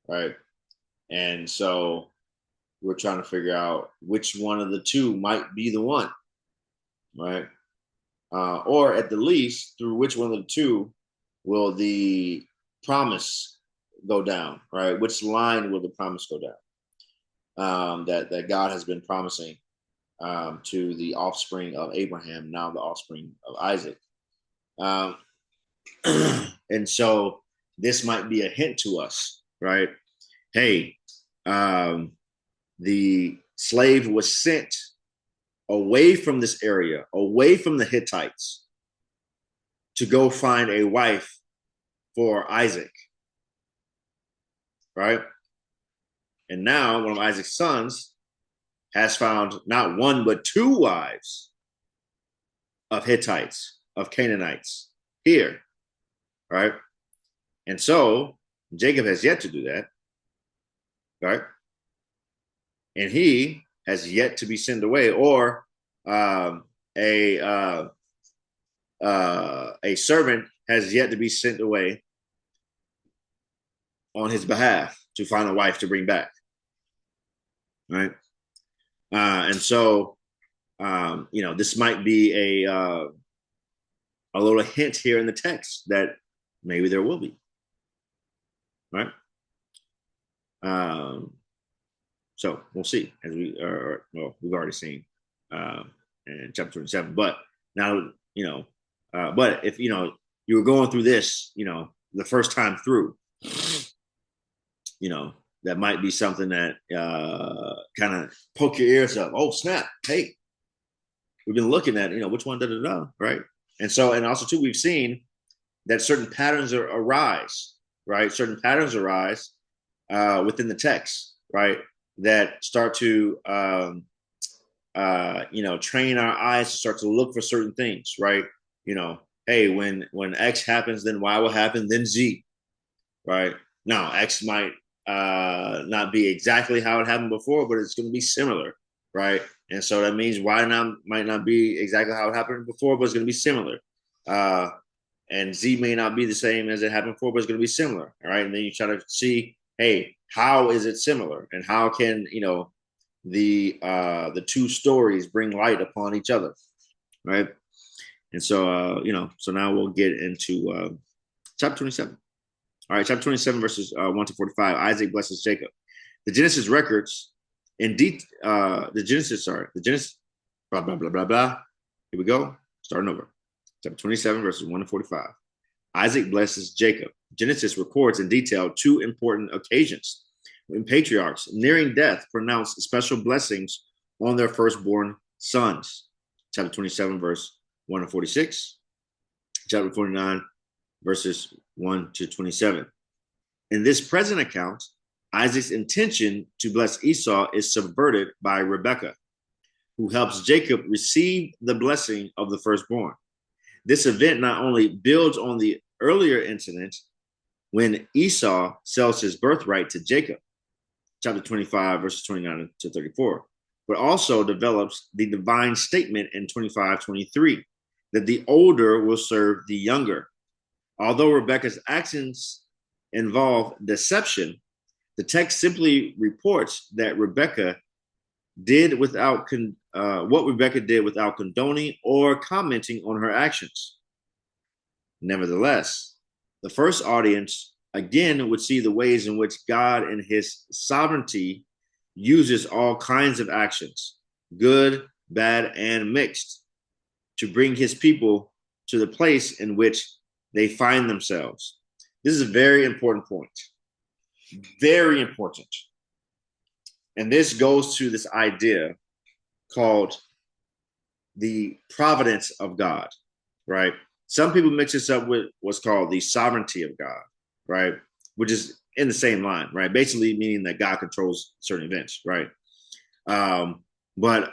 right? And so we're trying to figure out which one of the two might be the one, right? Or at the least, through which one of the two will the promise go down, right? Which line will the promise go down? That God has been promising to the offspring of Abraham, now the offspring of Isaac. And so this might be a hint to us, right? Hey, the slave was sent away from this area, away from the Hittites, to go find a wife for Isaac, right? And now one of Isaac's sons has found not one, but two wives of Hittites, of Canaanites here, right? And so Jacob has yet to do that, right? And he has yet to be sent away, or a servant has yet to be sent away on his behalf to find a wife to bring back, right? And so, this might be a little hint here in the text that maybe there will be, right? So we'll see, as we've already seen in chapter 27. But now, but if you were going through this, the first time through, that might be something that kind of poke your ears up. Oh, snap! Hey, we've been looking at which one right? And so, and also too, we've seen that certain patterns arise, right? Certain patterns arise within the text, right? That start to train our eyes to start to look for certain things, right? Hey, when X happens, then Y will happen, then Z, right? Now X might not be exactly how it happened before, but it's going to be similar, right? And so that means Y might not be exactly how it happened before, but it's going to be similar. And Z may not be the same as it happened before, but it's going to be similar, all right? And then you try to see, hey, how is it similar, and how can the two stories bring light upon each other, right? And so so now we'll get into chapter 27. All right, chapter 27, verses 1 to 45. Isaac blesses Jacob. The Genesis records the Genesis, blah blah blah blah blah. Here we go, starting over. Chapter 27, verses 1 to 45. Isaac blesses Jacob. Genesis records in detail two important occasions when patriarchs nearing death pronounced special blessings on their firstborn sons. Chapter 27, verse 1 to 46. Chapter 49, verses 1 to 27. In this present account, Isaac's intention to bless Esau is subverted by Rebekah, who helps Jacob receive the blessing of the firstborn. This event not only builds on the earlier incident when Esau sells his birthright to Jacob, chapter 25, verses 29 to 34, but also develops the divine statement in 25:23 that the older will serve the younger. Although Rebekah's actions involve deception, the text simply reports that Rebekah did without what Rebekah did without condoning or commenting on her actions. Nevertheless, the first audience again would see the ways in which God in his sovereignty uses all kinds of actions, good, bad, and mixed, to bring his people to the place in which they find themselves. This is a very important point. Very important. And this goes to this idea called the providence of God, right? Some people mix this up with what's called the sovereignty of God, right? Which is in the same line, right? Basically meaning that God controls certain events, right? But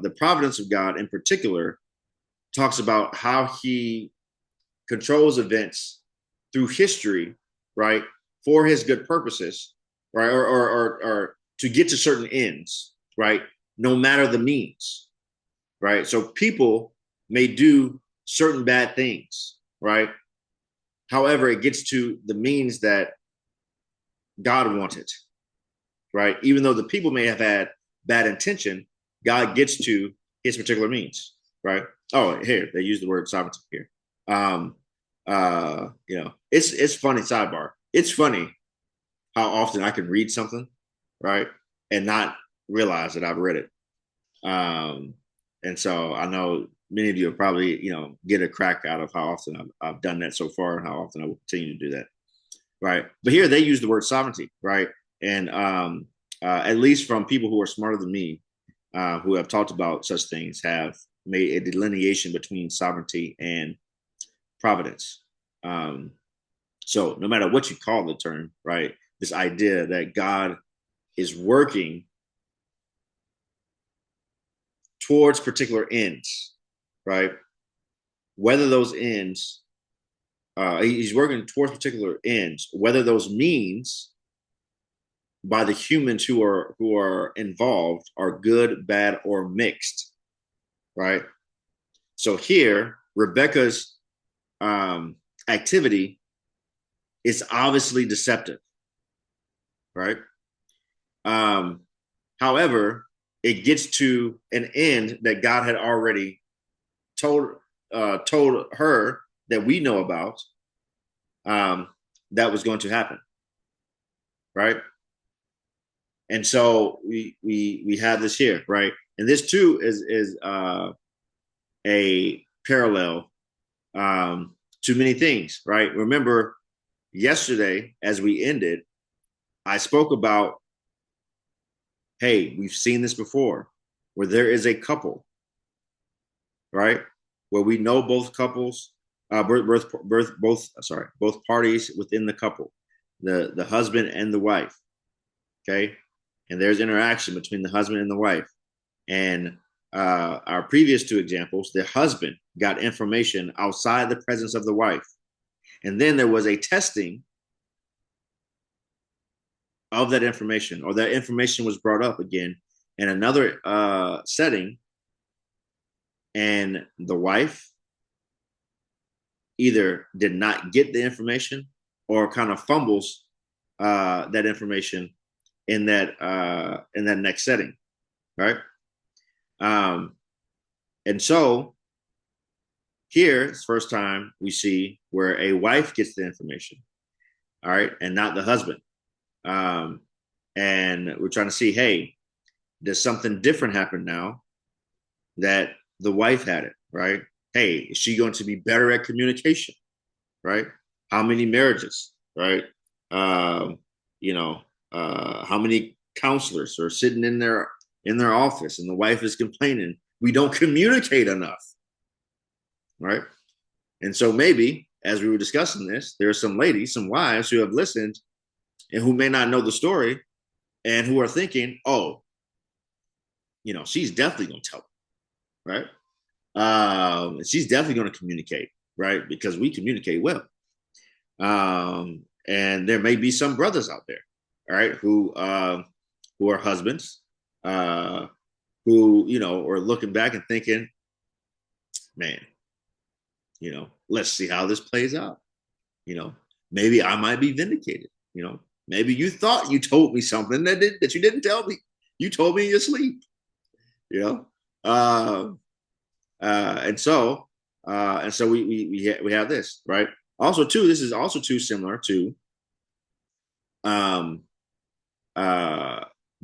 the providence of God in particular talks about how he controls events through history, right? For his good purposes, right? Or to get to certain ends, right? No matter the means, right? So people may do certain bad things, right? However, it gets to the means that God wanted, right? Even though the people may have had bad intention, God gets to his particular means, right? Oh, here they use the word sovereignty here. It's funny. Sidebar. It's funny how often I can read something, right, and not realize that I've read it. And so I know many of you will probably, get a crack out of how often I've done that so far and how often I will continue to do that, right? But here they use the word sovereignty, right? And at least from people who are smarter than me, who have talked about such things, have made a delineation between sovereignty and providence. So no matter what you call the term, right, this idea that God is working towards particular ends, right? Whether those ends, he's working towards particular ends, whether those means by the humans who are involved are good, bad, or mixed, right? So here, Rebecca's activity is obviously deceptive, right? However, it gets to an end that God had already told her that we know about, that was going to happen, right? And so we have this here, right? And this too is a parallel to many things, right? Remember, yesterday as we ended, I spoke about, hey, we've seen this before, where there is a couple, right? Where we know both couples, both parties within the couple, the husband and the wife, okay? And there's interaction between the husband and the wife. And our previous two examples, the husband got information outside the presence of the wife. And then there was a testing of that information, or that information was brought up again in another setting. And the wife either did not get the information or kind of fumbles that information in that next setting, right? And so here, it's the first time we see where a wife gets the information, all right, and not the husband. And we're trying to see, hey, does something different happen now that the wife had it, right? Hey, is she going to be better at communication, right? How many marriages, right? How many counselors are sitting in their office and the wife is complaining, we don't communicate enough, right? And so maybe as we were discussing this, there are some ladies, some wives who have listened and who may not know the story and who are thinking, oh, she's definitely going to tell them, right? She's definitely going to communicate, right? Because we communicate well. And there may be some brothers out there, all right, who are husbands, who, are looking back and thinking, man, let's see how this plays out. Maybe I might be vindicated. Maybe you thought you told me something that you didn't tell me. You told me in your sleep. And so we have this, right? Also, too, this is also too similar to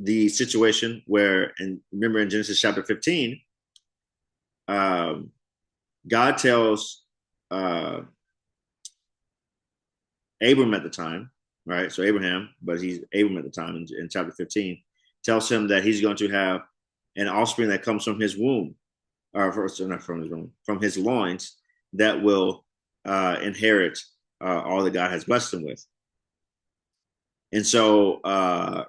the situation where, and remember in Genesis chapter 15, God tells Abram at the time, right? So Abraham, but he's Abram at the time in chapter 15, tells him that he's going to have an offspring that comes from his womb, or first, not from his womb, from his loins, that will inherit all that God has blessed him with. And so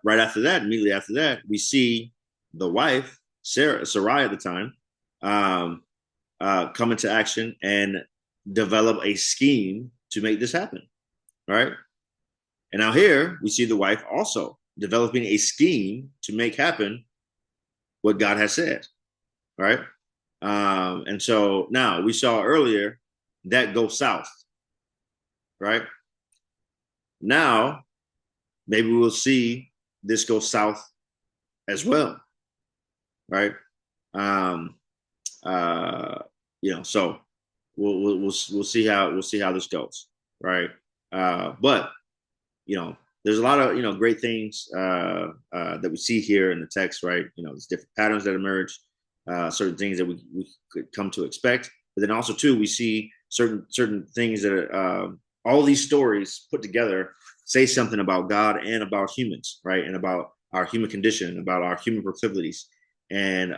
right after that, immediately after that, we see the wife, Sarai at the time, come into action and develop a scheme to make this happen, right? And now here we see the wife also developing a scheme to make happen what God has said, right? And so now we saw earlier that go south, right? Now maybe we'll see this go south as well, right? So we'll see how this goes, right? But there's a lot of great things that we see here in the text, right? There's different patterns that emerge, certain things that we could come to expect, but then also too we see certain things that are, all these stories put together say something about God and about humans, right? And about our human condition, about our human proclivities, and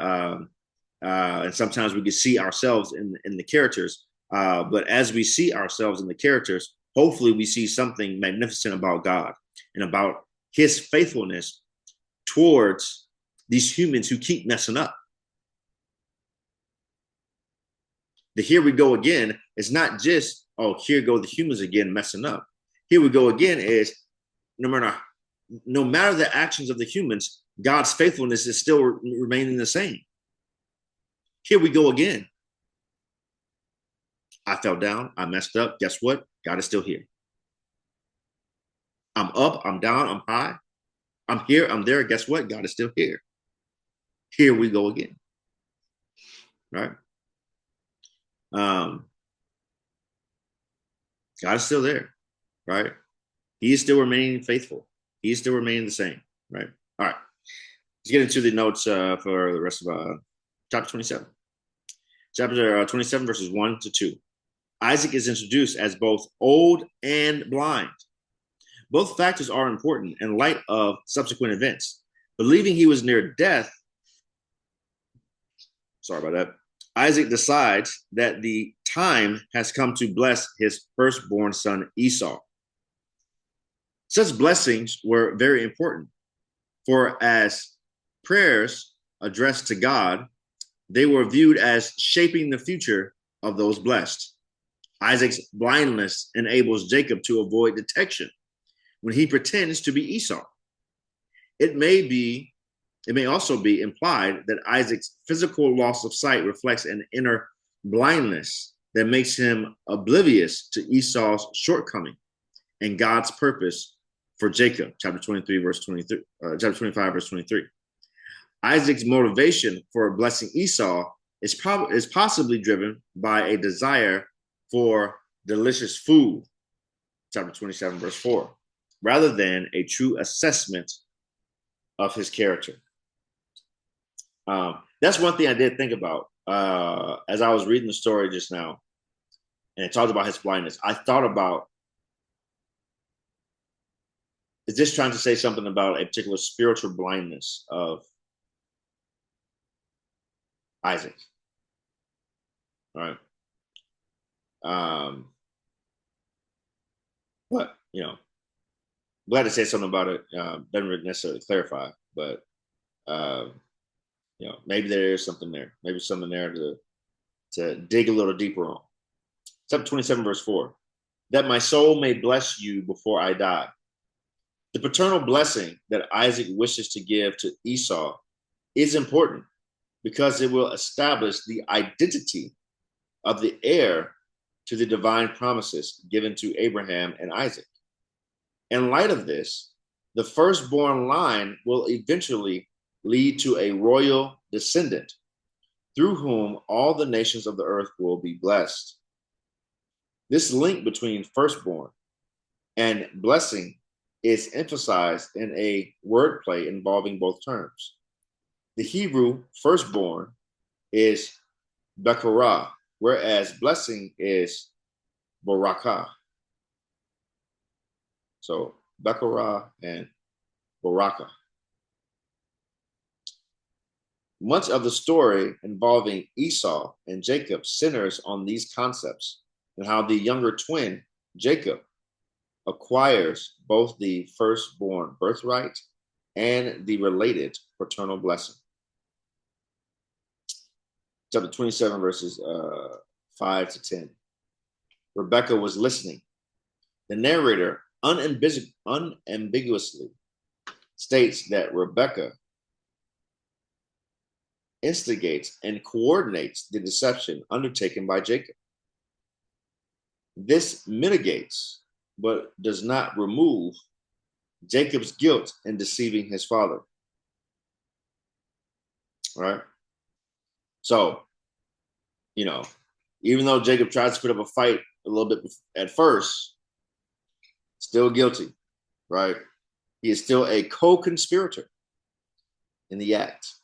sometimes we can see ourselves in the characters. But as we see ourselves in the characters, hopefully we see something magnificent about God and about his faithfulness towards these humans who keep messing up. The here we go again is not just, oh, here go the humans again messing up. Here we go again is no matter the actions of the humans, God's faithfulness is still remaining the same. Here we go again. I fell down. I messed up. Guess what? God is still here. I'm up. I'm down. I'm high. I'm here. I'm there. Guess what? God is still here. Here we go again. Right? God is still there. Right? He is still remaining faithful. He is still remaining the same. Right? All right. Let's get into the notes for the rest of chapter 27. Chapter 27, verses 1 to 2. Isaac is introduced as both old and blind. Both factors are important in light of subsequent events. Believing he was near death, Isaac decides that the time has come to bless his firstborn son Esau. Such blessings were very important, for as prayers addressed to God, they were viewed as shaping the future of those blessed. Isaac's blindness enables Jacob to avoid detection when he pretends to be Esau. It may also be implied that Isaac's physical loss of sight reflects an inner blindness that makes him oblivious to Esau's shortcoming and God's purpose for Jacob, chapter 25, verse 23. Isaac's motivation for blessing Esau is possibly driven by a desire for delicious food, chapter 27, verse 4, rather than a true assessment of his character. That's one thing I did think about as I was reading the story just now, and it talked about his blindness. I thought about, is this trying to say something about a particular spiritual blindness of Isaac? All right. But glad to say something about it. Doesn't really necessarily clarify, but maybe there is something there. Maybe something there to dig a little deeper on. Chapter 27, verse 4. That my soul may bless you before I die. The paternal blessing that Isaac wishes to give to Esau is important because it will establish the identity of the heir to the divine promises given to Abraham and Isaac. In light of this, the firstborn line will eventually lead to a royal descendant through whom all the nations of the earth will be blessed. This link between firstborn and blessing is emphasized in a wordplay involving both terms. The Hebrew firstborn is bekarah, whereas blessing is barakah. So Becherah and Baraka. Much of the story involving Esau and Jacob centers on these concepts and how the younger twin, Jacob, acquires both the firstborn birthright and the related paternal blessing. Chapter 27, verses 5 to 10. Rebecca was listening. The narrator unambiguously states that Rebecca instigates and coordinates the deception undertaken by Jacob. This mitigates, but does not remove, Jacob's guilt in deceiving his father. All right? So, even though Jacob tries to put up a fight a little bit at first, still guilty, right? He is still a co-conspirator in the act.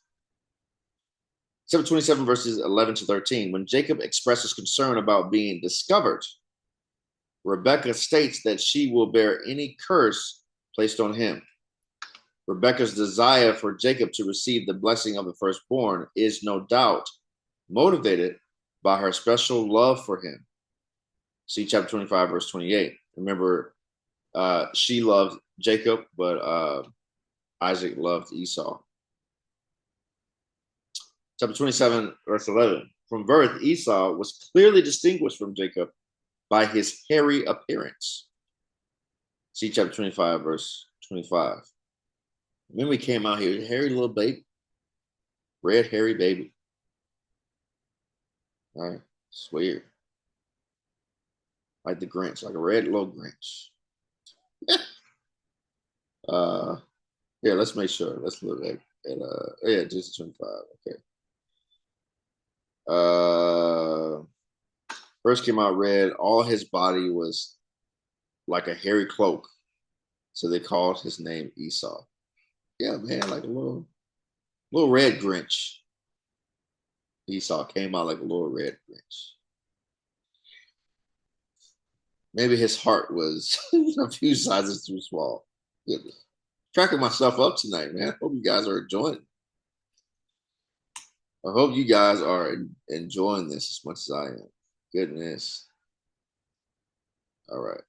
Chapter 27, verses 11 to 13. When Jacob expresses concern about being discovered, Rebekah states that she will bear any curse placed on him. Rebekah's desire for Jacob to receive the blessing of the firstborn is no doubt motivated by her special love for him. See chapter 25, verse 28. Remember, she loved Jacob, but Isaac loved Esau. Chapter 27, verse 11. From birth, Esau was clearly distinguished from Jacob by his hairy appearance. See chapter 25, verse 25. When we came out here, hairy little baby, red hairy baby. All right, it's weird. Like the Grinch, like a red little Grinch. Yeah, let's make sure. Let's look at yeah, just 25. Okay. First came out red. All his body was like a hairy cloak, so they called his name Esau. Yeah, man, like a little red Grinch. Esau came out like a little red Grinch. Maybe his heart was a few sizes too small. Goodness. Cracking myself up tonight, man. Hope you guys are enjoying. I hope you guys are enjoying this as much as I am. Goodness. All right.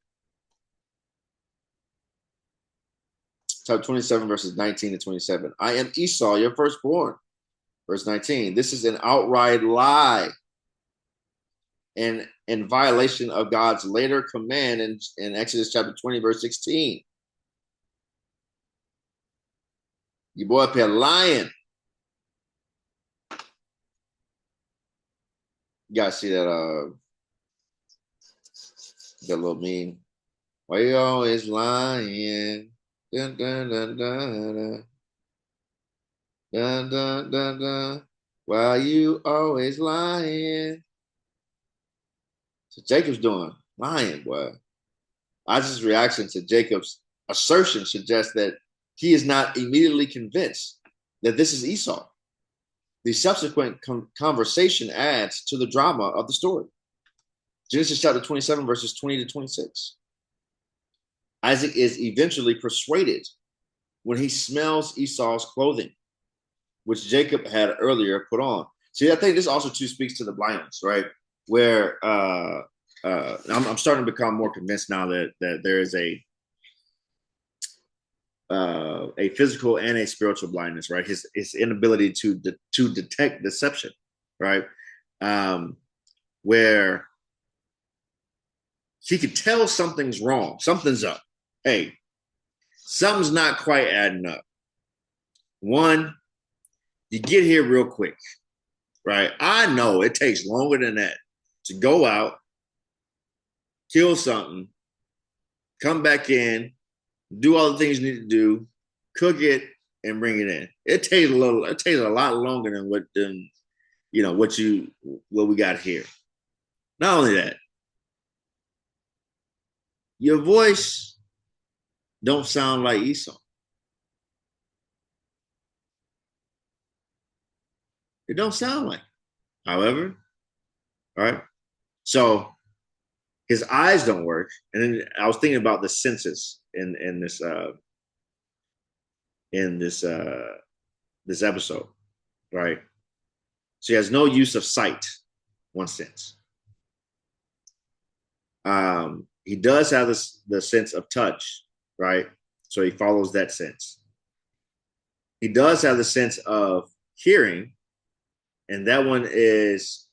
Chapter 27, verses 19 to 27. I am Esau, your firstborn. Verse 19. This is an outright lie and in violation of God's later command in Exodus chapter 20, verse 16. You boy up here lying. You guys see that that little meme? Why you always lying? Dun, dun, dun, dun, dun. Dun, dun, dun, dun. Why you always lying? So Jacob's doing lying, boy. Isaac's reaction to Jacob's assertion suggests that he is not immediately convinced that this is Esau. The subsequent conversation adds to the drama of the story. Genesis chapter 27, verses 20 to 26. Isaac is eventually persuaded when he smells Esau's clothing, which Jacob had earlier put on. See, I think this also too speaks to the blindness, right? Where I'm starting to become more convinced now that there is a physical and a spiritual blindness, right? His inability to detect deception, right? Where he could tell something's wrong, something's up. Hey, something's not quite adding up. One, you get here real quick, right? I know it takes longer than that to go out, kill something, come back in, do all the things you need to do, cook it, and bring it in. It takes a lot longer than what we got here. Not only that, your voice don't sound like Esau. It don't sound like. However, all right. So his eyes don't work. And then I was thinking about the senses in this episode, right? So he has no use of sight, one sense. He does have the sense of touch, right? So he follows that sense. He does have the sense of hearing, and that one is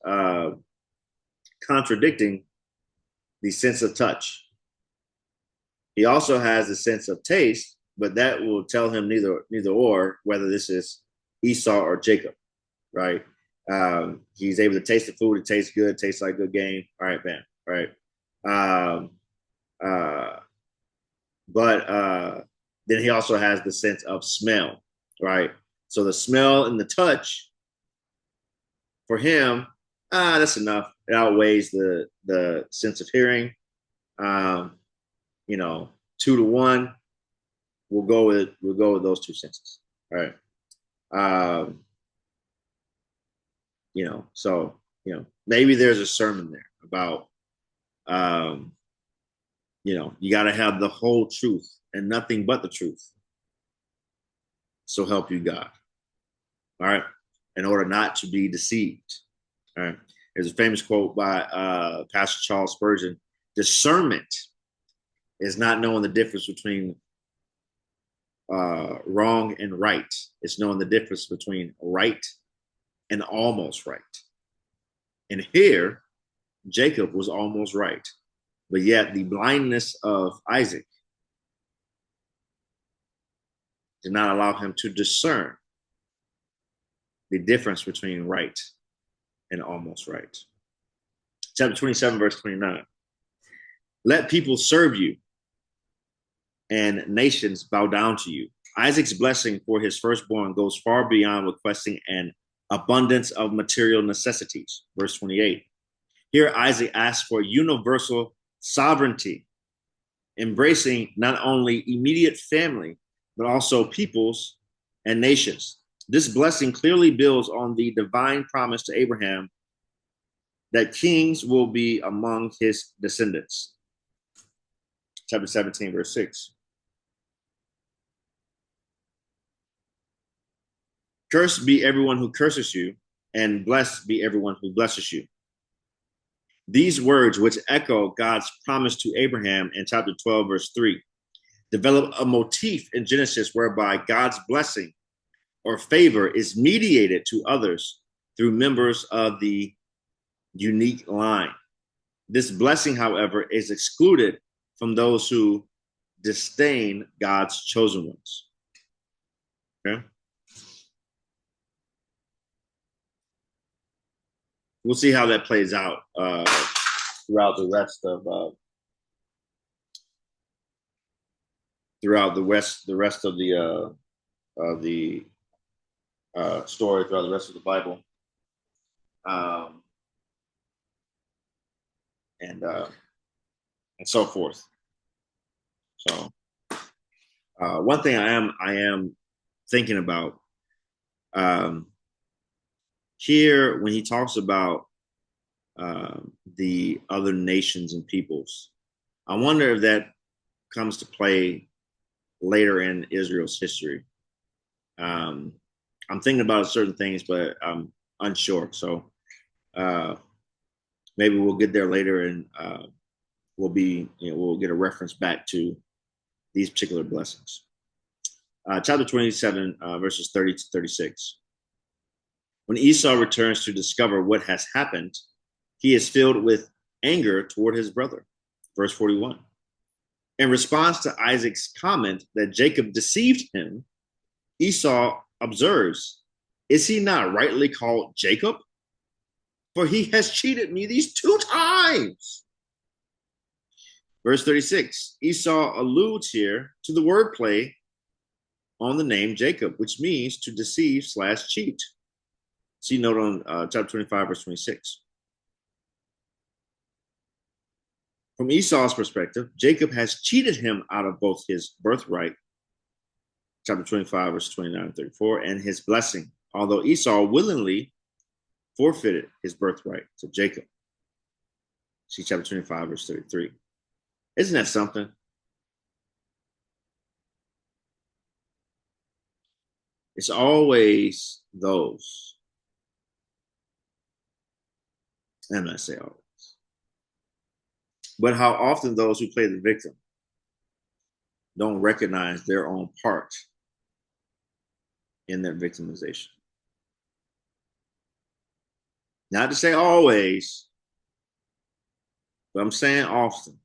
contradicting the sense of touch. He also has the sense of taste, but that will tell him neither or whether this is Esau or Jacob, right? He's able to taste the food. It tastes good. Tastes like good game. All right, bam. All right. But then he also has the sense of smell, right? So the smell and the touch for him, that's enough. It outweighs the sense of hearing. 2-1. We'll go with those two senses. All right. So maybe there's a sermon there about you got to have the whole truth and nothing but the truth. So help you God. All right. In order not to be deceived. All right. There's a famous quote by Pastor Charles Spurgeon. Discernment is not knowing the difference between wrong and right. It's knowing the difference between right and almost right. And here, Jacob was almost right. But yet the blindness of Isaac did not allow him to discern the difference between right and almost right. Chapter 27, verse 29. Let people serve you and nations bow down to you. Isaac's blessing for his firstborn goes far beyond requesting an abundance of material necessities. Verse 28. Here Isaac asks for universal sovereignty, embracing not only immediate family, but also peoples and nations. This blessing clearly builds on the divine promise to Abraham that kings will be among his descendants. Chapter 17, verse 6. Cursed be everyone who curses you, and blessed be everyone who blesses you. These words, which echo God's promise to Abraham in chapter 12, verse 3, develop a motif in Genesis whereby God's blessing or favor is mediated to others through members of the unique line. This blessing, however, is excluded from those who disdain God's chosen ones. Okay? We'll see how that plays out throughout the rest of story, throughout the rest of the Bible, and so forth. So, one thing I am thinking about here when he talks about the other nations and peoples, I wonder if that comes to play later in Israel's history. I'm thinking about certain things, but I'm unsure. So maybe we'll get there later, and we'll get a reference back to these particular blessings. Chapter 27, verses 30 to 36. When Esau returns to discover what has happened, he is filled with anger toward his brother. Verse 41. In response to Isaac's comment that Jacob deceived him, Esau observes, is he not rightly called Jacob? For he has cheated me these 2 times. Verse 36, Esau alludes here to the wordplay on the name Jacob, which means to deceive/cheat. See note on chapter 25, verse 26. From Esau's perspective, Jacob has cheated him out of both his birthright, chapter 25, verse 29 and 34, and his blessing, although Esau willingly forfeited his birthright to Jacob. See chapter 25, verse 33. Isn't that something? It's always those. I'm not saying always. But how often those who play the victim don't recognize their own part in their victimization. Not to say always, but I'm saying often.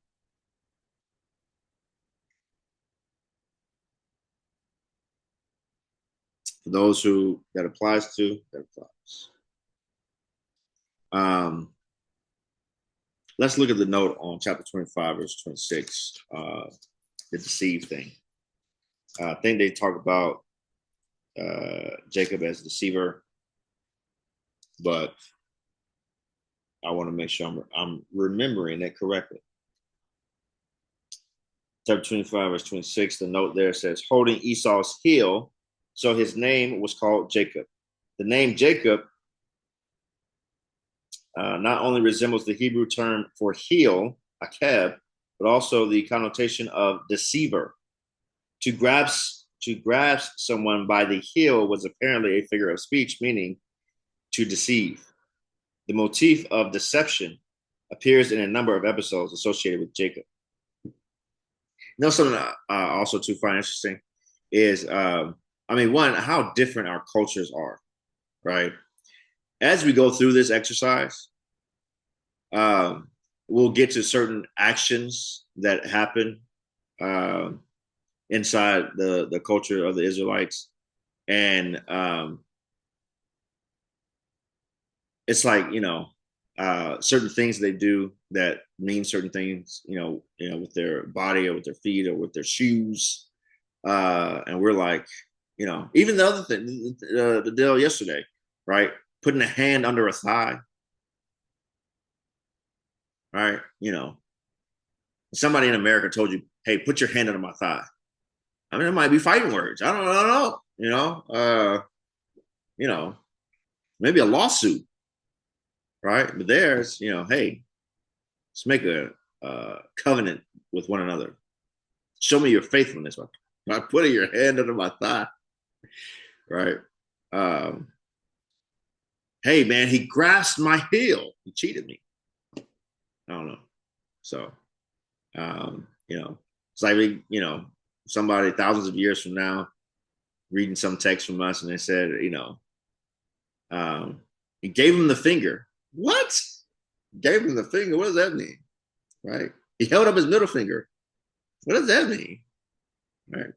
For those who that applies to, that applies. Let's look at the note on chapter 25, verse 26, the deceive thing. I think they talk about Jacob as deceiver, but I want to make sure I'm remembering it correctly. Chapter 25, verse 26, the note there says, holding Esau's heel, so his name was called Jacob. The name Jacob not only resembles the Hebrew term for heel, akeb, but also the connotation of deceiver. To grasp someone by the heel was apparently a figure of speech, meaning to deceive. The motif of deception appears in a number of episodes associated with Jacob. You know, something also to find interesting is, one, how different our cultures are, right? As we go through this exercise, we'll get to certain actions that happen inside the culture of the Israelites. And it's like, certain things they do that mean certain things, with their body or with their feet or with their shoes. And we're like, even the other thing, the deal yesterday, right? Putting a hand under a thigh, right? Somebody in America told you, hey, put your hand under my thigh. I mean, it might be fighting words. I don't know. Maybe a lawsuit, right? But there's, hey, let's make a covenant with one another. Show me your faithfulness by putting your hand under my thigh, right? Hey, man, he grasped my heel. He cheated me. I don't know. So, it's like, somebody thousands of years from now reading some text from us and they said, he gave him the finger. What? Gave him the finger? What does that mean? Right? He held up his middle finger. What does that mean? Right?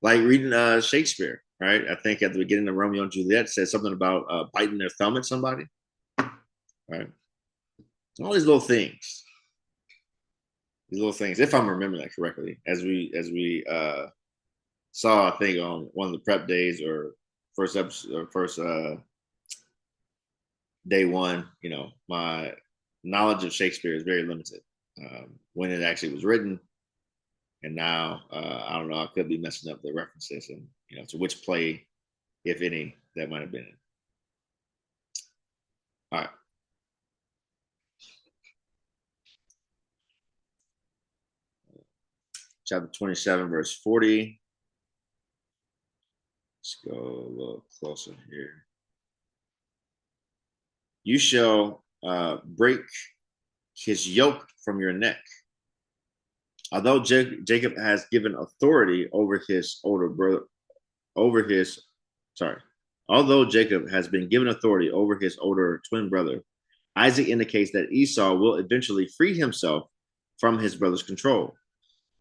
Like reading Shakespeare, right? I think at the beginning of Romeo and Juliet said something about biting their thumb at somebody, right? All these little things. If I'm remembering that correctly, as we saw, I think on one of the prep days or first episode or first day one, my knowledge of Shakespeare is very limited. When it actually was written, and now I don't know, I could be messing up the references and to which play, if any, that might have been in. All right. Chapter 27, verse 40. Let's go a little closer here. You shall break his yoke from your neck. Although Jacob has given authority over his older brother, although Jacob has been given authority over his older twin brother, Isaac indicates that Esau will eventually free himself from his brother's control.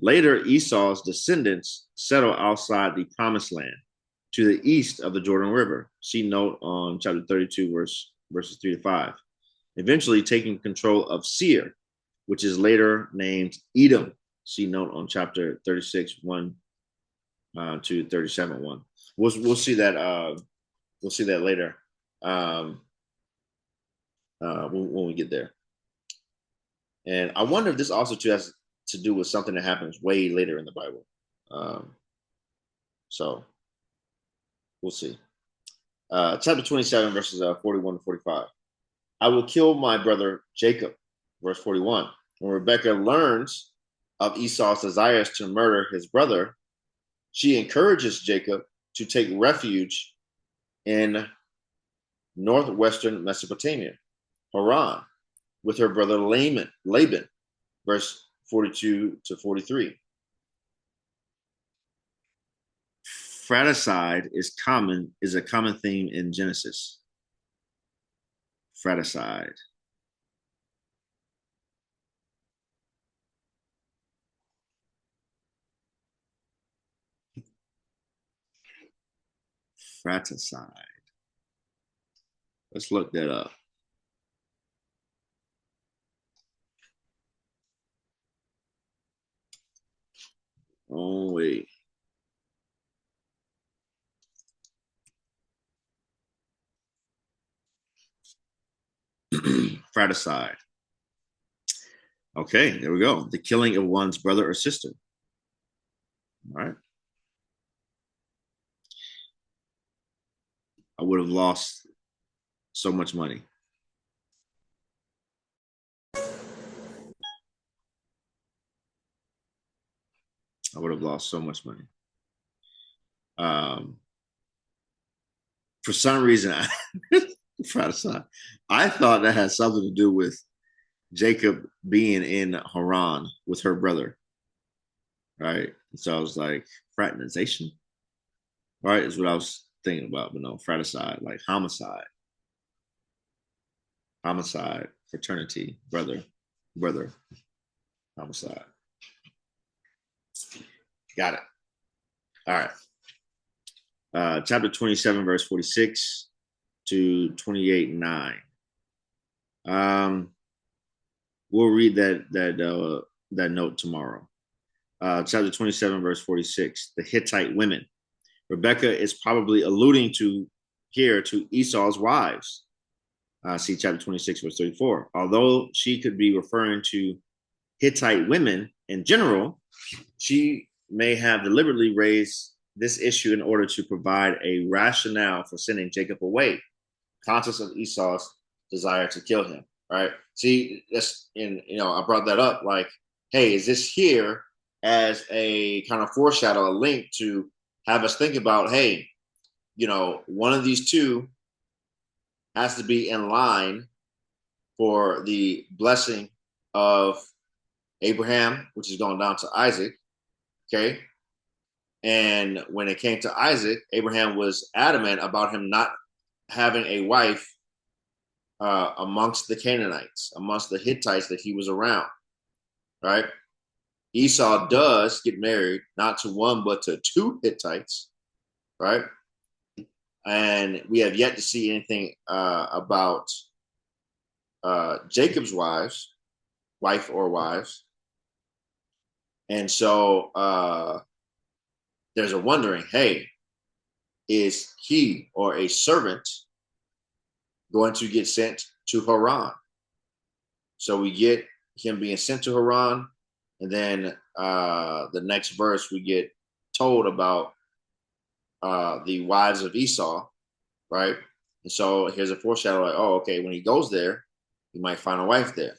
Later, Esau's descendants settle outside the promised land to the east of the Jordan River. See note on chapter 32, verses 3 to 5. Eventually taking control of Seir, which is later named Edom. See note on chapter 36, 1 to 37, 1. We'll see that later when we get there. And I wonder if this also too has to do with something that happens way later in the Bible. So we'll see. Chapter 27, verses 41 to 45. I will kill my brother Jacob. Verse 41. When Rebekah learns of Esau's desires to murder his brother, she encourages Jacob to take refuge in northwestern Mesopotamia, Haran, with her brother Laban, verse 42 to 43. Fratricide is a common theme in Genesis. Fratricide. Fratricide. Let's look that up. Oh, wait. Fratricide. Okay, there we go. The killing of one's brother or sister. All right. I would have lost so much money. I would have lost so much money. For some reason, fratricide. I thought that had something to do with Jacob being in Haran with her brother, right? So I was like, fraternization, right? Is what I was thinking about, but no, fratricide, like homicide, fraternity, brother, homicide. Got it. All right. Chapter 27, verse 46 to 28:9. We'll read that note tomorrow. Chapter 27, verse 46. The Hittite women. Rebecca is probably alluding to here to Esau's wives. See chapter 26, verse 34. Although she could be referring to Hittite women in general, she may have deliberately raised this issue in order to provide a rationale for sending Jacob away, conscious of Esau's desire to kill him. Right? See, that's I brought that up. Like, hey, is this here as a kind of foreshadow, a link to have us think about, hey, one of these two has to be in line for the blessing of Abraham, which is going down to Isaac. Okay. And when it came to Isaac, Abraham was adamant about him not having a wife amongst the Canaanites, amongst the Hittites that he was around. Right. Esau does get married, not to one, but to two Hittites. Right. And we have yet to see anything about Jacob's wife or wives. And so there's a wondering, hey, is he or a servant going to get sent to Haran? So we get him being sent to Haran, and then the next verse we get told about the wives of Esau, right? And so here's a foreshadow, like, oh, okay, when he goes there, he might find a wife there.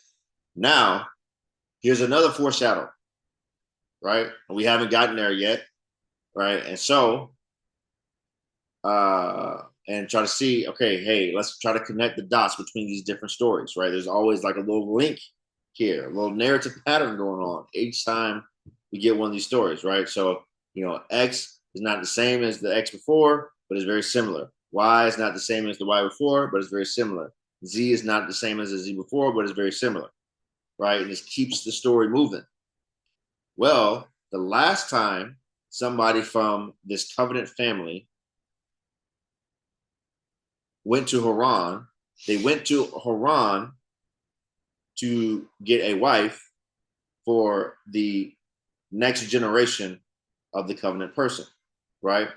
Now, here's another foreshadow, right? We haven't gotten there yet, right? And so, and try to see, okay, hey, let's try to connect the dots between these different stories, right? There's always like a little link here, a little narrative pattern going on each time we get one of these stories, right? So, X is not the same as the X before, but it's very similar. Y is not the same as the Y before, but it's very similar. Z is not the same as the Z before, but it's very similar, right? And this keeps the story moving. Well, the last time somebody from this covenant family went to Haran, they went to Haran to get a wife for the next generation of the covenant person, right?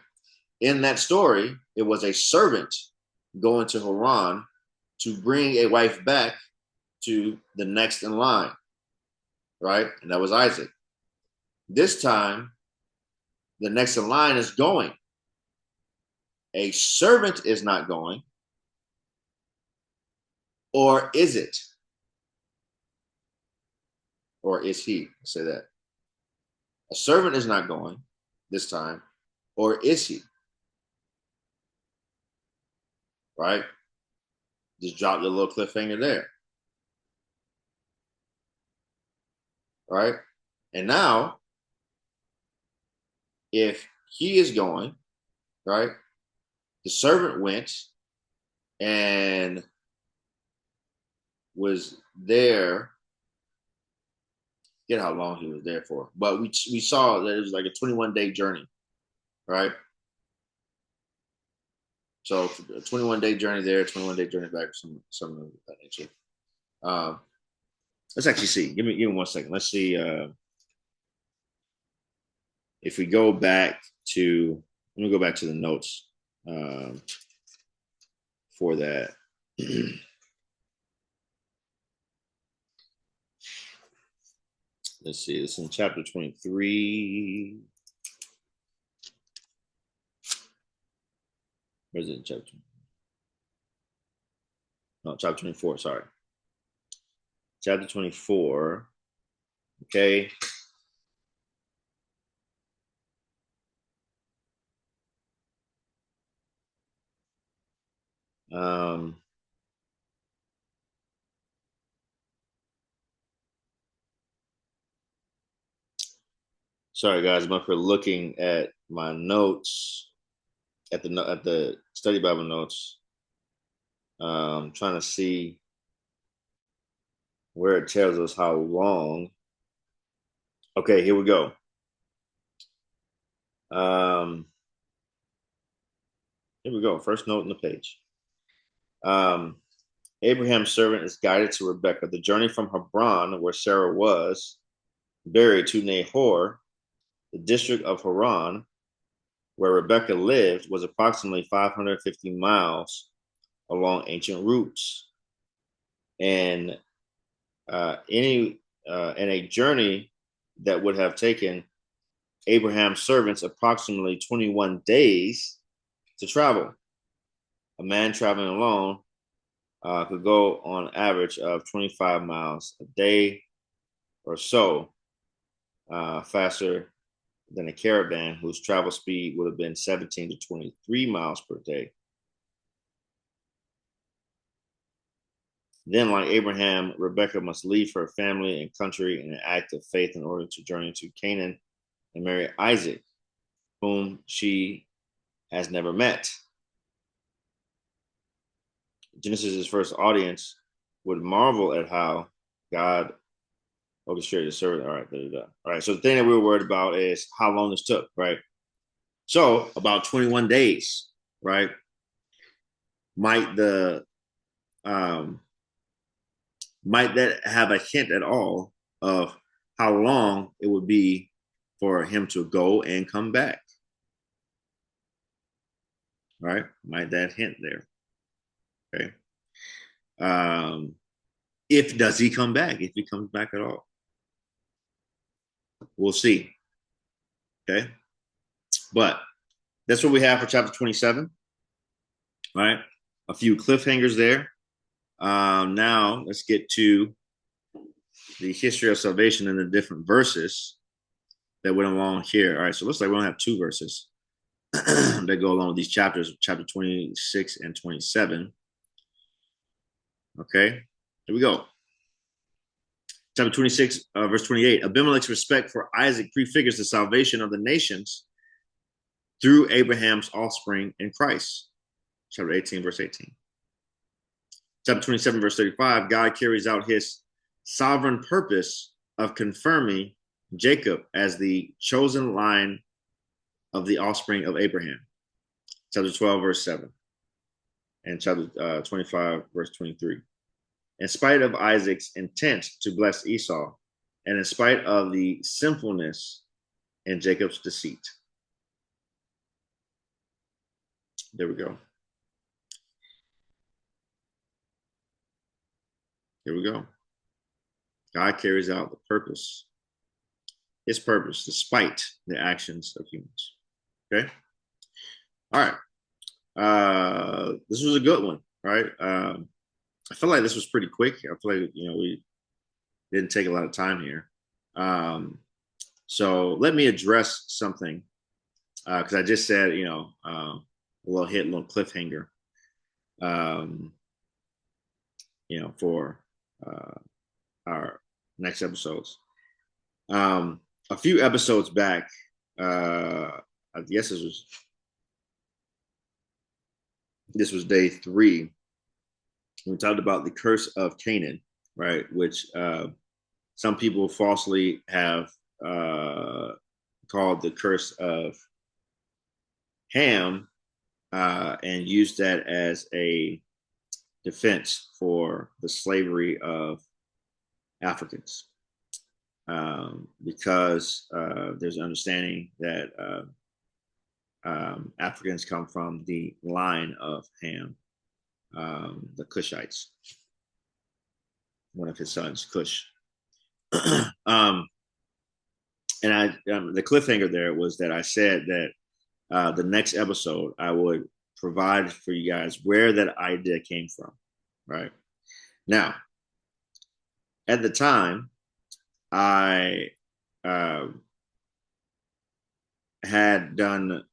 In that story, it was a servant going to Haran to bring a wife back to the next in line, right? And that was Isaac. This time, the next in line is going. A servant is not going. Or is it? Or is he? Let's say that. A servant is not going this time. Or is he? Right? Just drop your little cliffhanger there. Right? And now, if he is going, right? The servant went and was there. Get how long he was there for, but we saw that it was like a 21-day journey, right? So a 21-day journey there, 21-day journey back, some of that nature. Um, let's actually see. Give me 1 second. Let's see if we go back to. Let me go back to the notes for that. Let's see. It's in chapter 23. Where's it in chapter? No, chapter 24. Sorry. Chapter 24. Okay. Sorry, guys. I'm up here looking at my notes, at the study Bible notes, trying to see where it tells us how long. Okay, here we go. Here we go. First note on the page. Abraham's servant is guided to Rebekah. The journey from Hebron, where Sarah was buried, to Nahor, the district of Haran, where Rebekah lived, was approximately 550 miles along ancient routes. And in a journey that would have taken Abraham's servants approximately 21 days to travel. A man traveling alone could go on average of 25 miles a day or so, faster than a caravan whose travel speed would have been 17 to 23 miles per day. Then, like Abraham, Rebekah must leave her family and country in an act of faith in order to journey to Canaan and marry Isaac, whom she has never met. Genesis' first audience would marvel at how God orchestrated the servant. All right, all right. So the thing that we were worried about is how long this took, right? So about 21 days, right? Might that have a hint at all of how long it would be for him to go and come back? Right? Might that hint there? Okay. If does he come back? If he comes back at all, we'll see. Okay, but that's what we have for chapter 27. All right, a few cliffhangers there. Now let's get to the history of salvation in the different verses that went along here. All right, so it looks like we don't have two verses that go along with these chapters, chapter 26 and 27. Okay, here we go. Chapter 26, verse 28. Abimelech's respect for Isaac prefigures the salvation of the nations through Abraham's offspring in Christ. Chapter 18, verse 18. Chapter 27, verse 35. God carries out his sovereign purpose of confirming Jacob as the chosen line of the offspring of Abraham. Chapter 12, verse 7. And chapter 25, verse 23. In spite of Isaac's intent to bless Esau, and in spite of the sinfulness in Jacob's deceit. There we go. Here we go. God carries out the purpose, his purpose, despite the actions of humans. Okay. All right. This was a good one, right? I feel like this was pretty quick. I feel like we didn't take a lot of time here. So let me address something because I just said a little hit, a little cliffhanger. Um, for our next episodes. A few episodes back, I guess this was day 3. We talked about the curse of Canaan, right? Which some people falsely have called the curse of Ham, and used that as a defense for the slavery of Africans. Because there's an understanding that Africans come from the line of Ham, the Cushites, one of his sons, Cush. And the cliffhanger there was that I said that the next episode I would provide for you guys where that idea came from, right? Now, at the time, I had done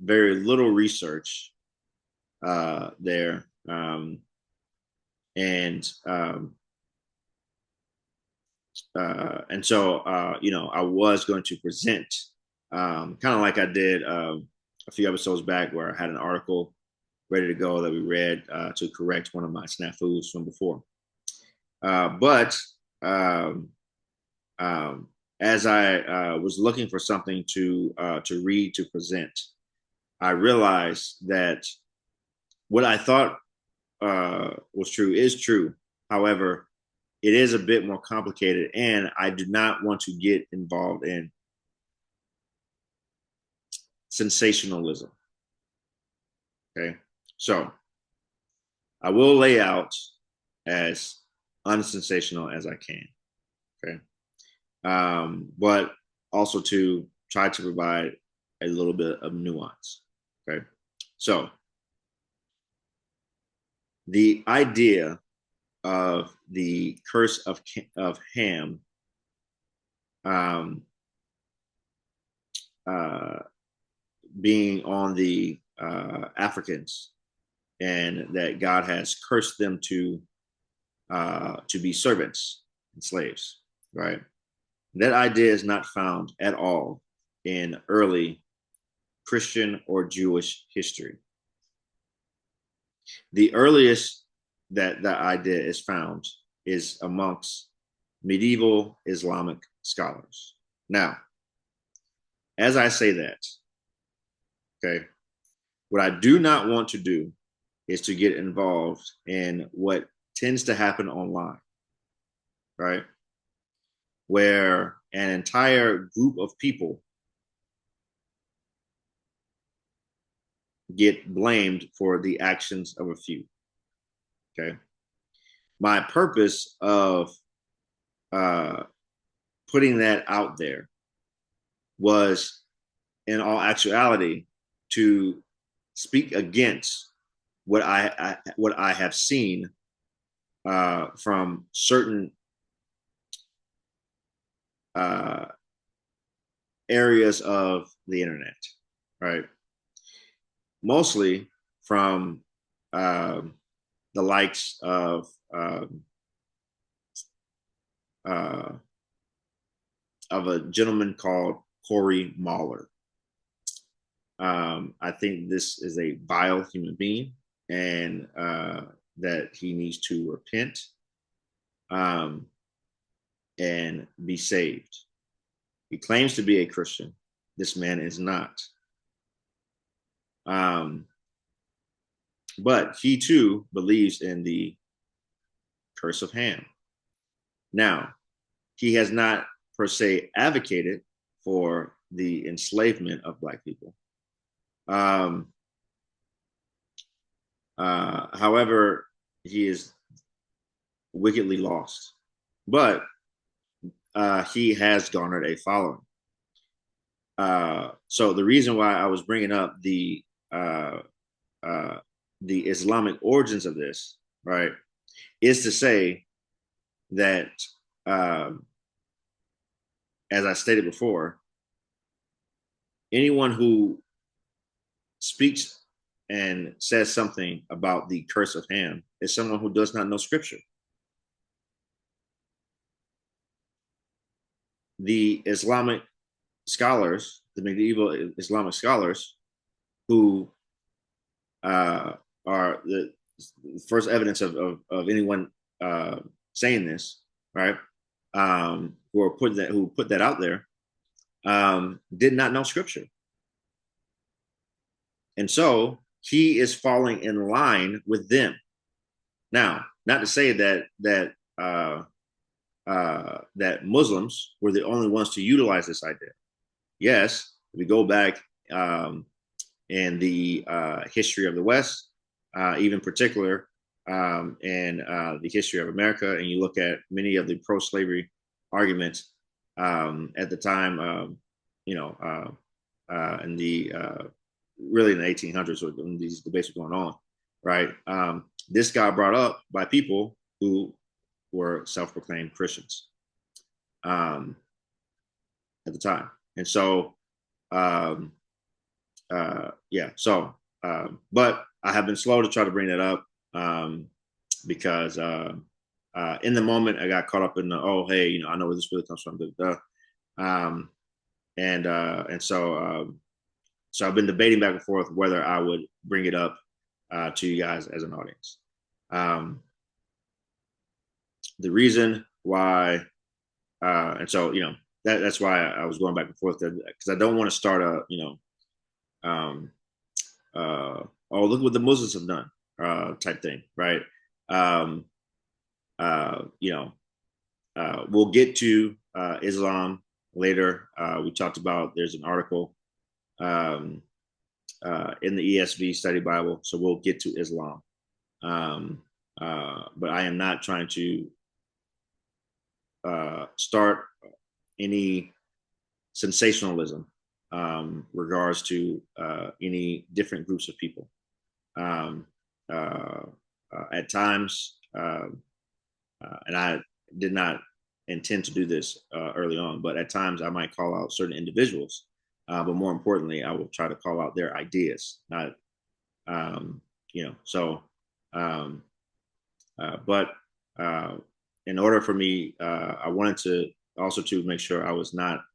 very little research there, and so I was going to present kind of like I did a few episodes back, where I had an article ready to go that we read to correct one of my snafus from before. But as I was looking for something to read to present, I realized that what I thought was true is true. However, it is a bit more complicated, and I do not want to get involved in sensationalism. Okay, so I will lay out as unsensational as I can. Okay, but also to try to provide a little bit of nuance. Okay, so the idea of the curse of Ham being on the Africans, and that God has cursed them to be servants and slaves, right? That idea is not found at all in early Christian or Jewish history. The earliest that idea is found is amongst medieval Islamic scholars. Now, as I say that, okay, what I do not want to do is to get involved in what tends to happen online, right? Where an entire group of people get blamed for the actions of a few. Okay. My purpose of putting that out there was, in all actuality, to speak against what I have seen from certain areas of the internet, right? Mostly from the likes of a gentleman called Corey Mahler. I think this is a vile human being, and that he needs to repent and be saved. He claims to be a Christian. This man is not. But he too believes in the curse of Ham. Now, he has not per se advocated for the enslavement of Black people. However, he is wickedly lost, but he has garnered a following. So the reason why I was bringing up the Islamic origins of this, right, is to say that, as I stated before, anyone who speaks and says something about the curse of Ham is someone who does not know Scripture. The Islamic scholars, the medieval Islamic scholars, who are the first evidence of anyone saying this, right? Who put that out there, did not know Scripture, and so he is falling in line with them. Now, not to say that Muslims were the only ones to utilize this idea. Yes, if we go back in the history of the West, even particular in the history of America, and you look at many of the pro-slavery arguments at the time, in the really in the 1800s when these debates were going on, right? This got brought up by people who were self-proclaimed Christians at the time, and so but I have been slow to try to bring that up because in the moment I got caught up in the I know where this really comes from, so I've been debating back and forth whether I would bring it up to you guys as an audience. The reason why, and so that's why I was going back and forth, because I don't want to start look what the Muslims have done type thing, right? We'll get to Islam later. We talked about, there's an article in the ESV Study Bible, so we'll get to Islam. But I am not trying to start any sensationalism regards to any different groups of people. At times, and I did not intend to do this early on, but at times I might call out certain individuals. But more importantly, I will try to call out their ideas, not, but in order for me, I wanted to also to make sure I was not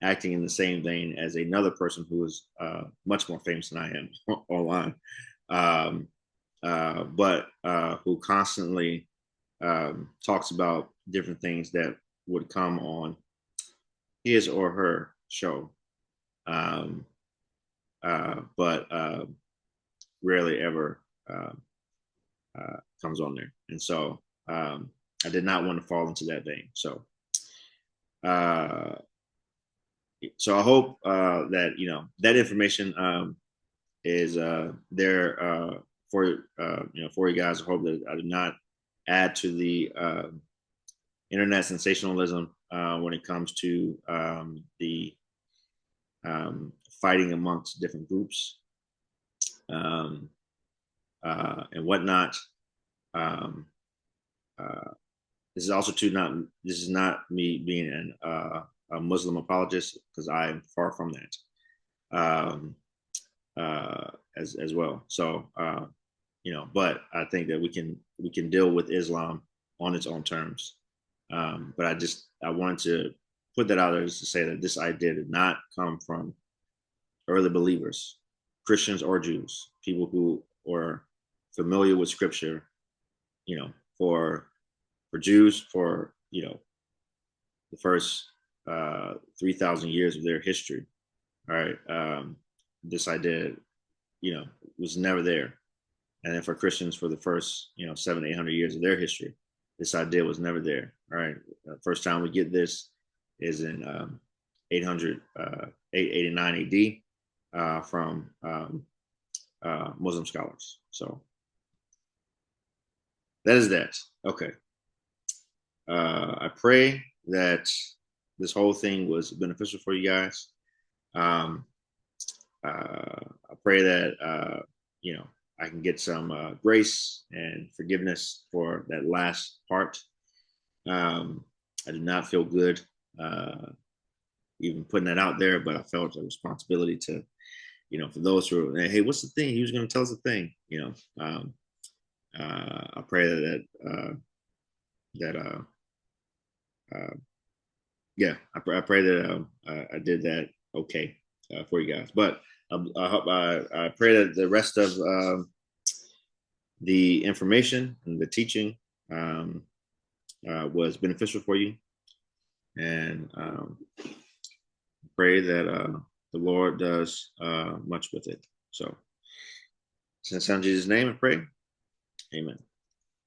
acting in the same vein as another person who is much more famous than I am online, but who constantly talks about different things that would come on his or her show, but rarely ever comes on there. And so I did not want to fall into that vein. So I hope that that information is there for for you guys. I hope that I did not add to the internet sensationalism when it comes to the fighting amongst different groups and whatnot. This is also this is not me being a Muslim apologist, because I am far from that as well. So but I think that we can deal with Islam on its own terms. But I wanted to put that out there just to say that this idea did not come from early believers, Christians or Jews, people who were familiar with Scripture. For Jews, for the first 3,000 years of their history, all right, this idea was never there. And then for Christians, for the first 700-800 years of their history, this idea was never there. All right, first time we get this is in 889 AD from Muslim scholars. So that is that. Okay. I pray that this whole thing was beneficial for you guys. I pray that I can get some grace and forgiveness for that last part. I did not feel good even putting that out there, but I felt a responsibility to, for those who are, hey, what's the thing? He was going to tell us the thing, I pray that yeah, I pray that I did that okay for you guys. But I pray that the rest of the information and the teaching was beneficial for you, and pray that the Lord does much with it. So, in Jesus' name, I pray. Amen.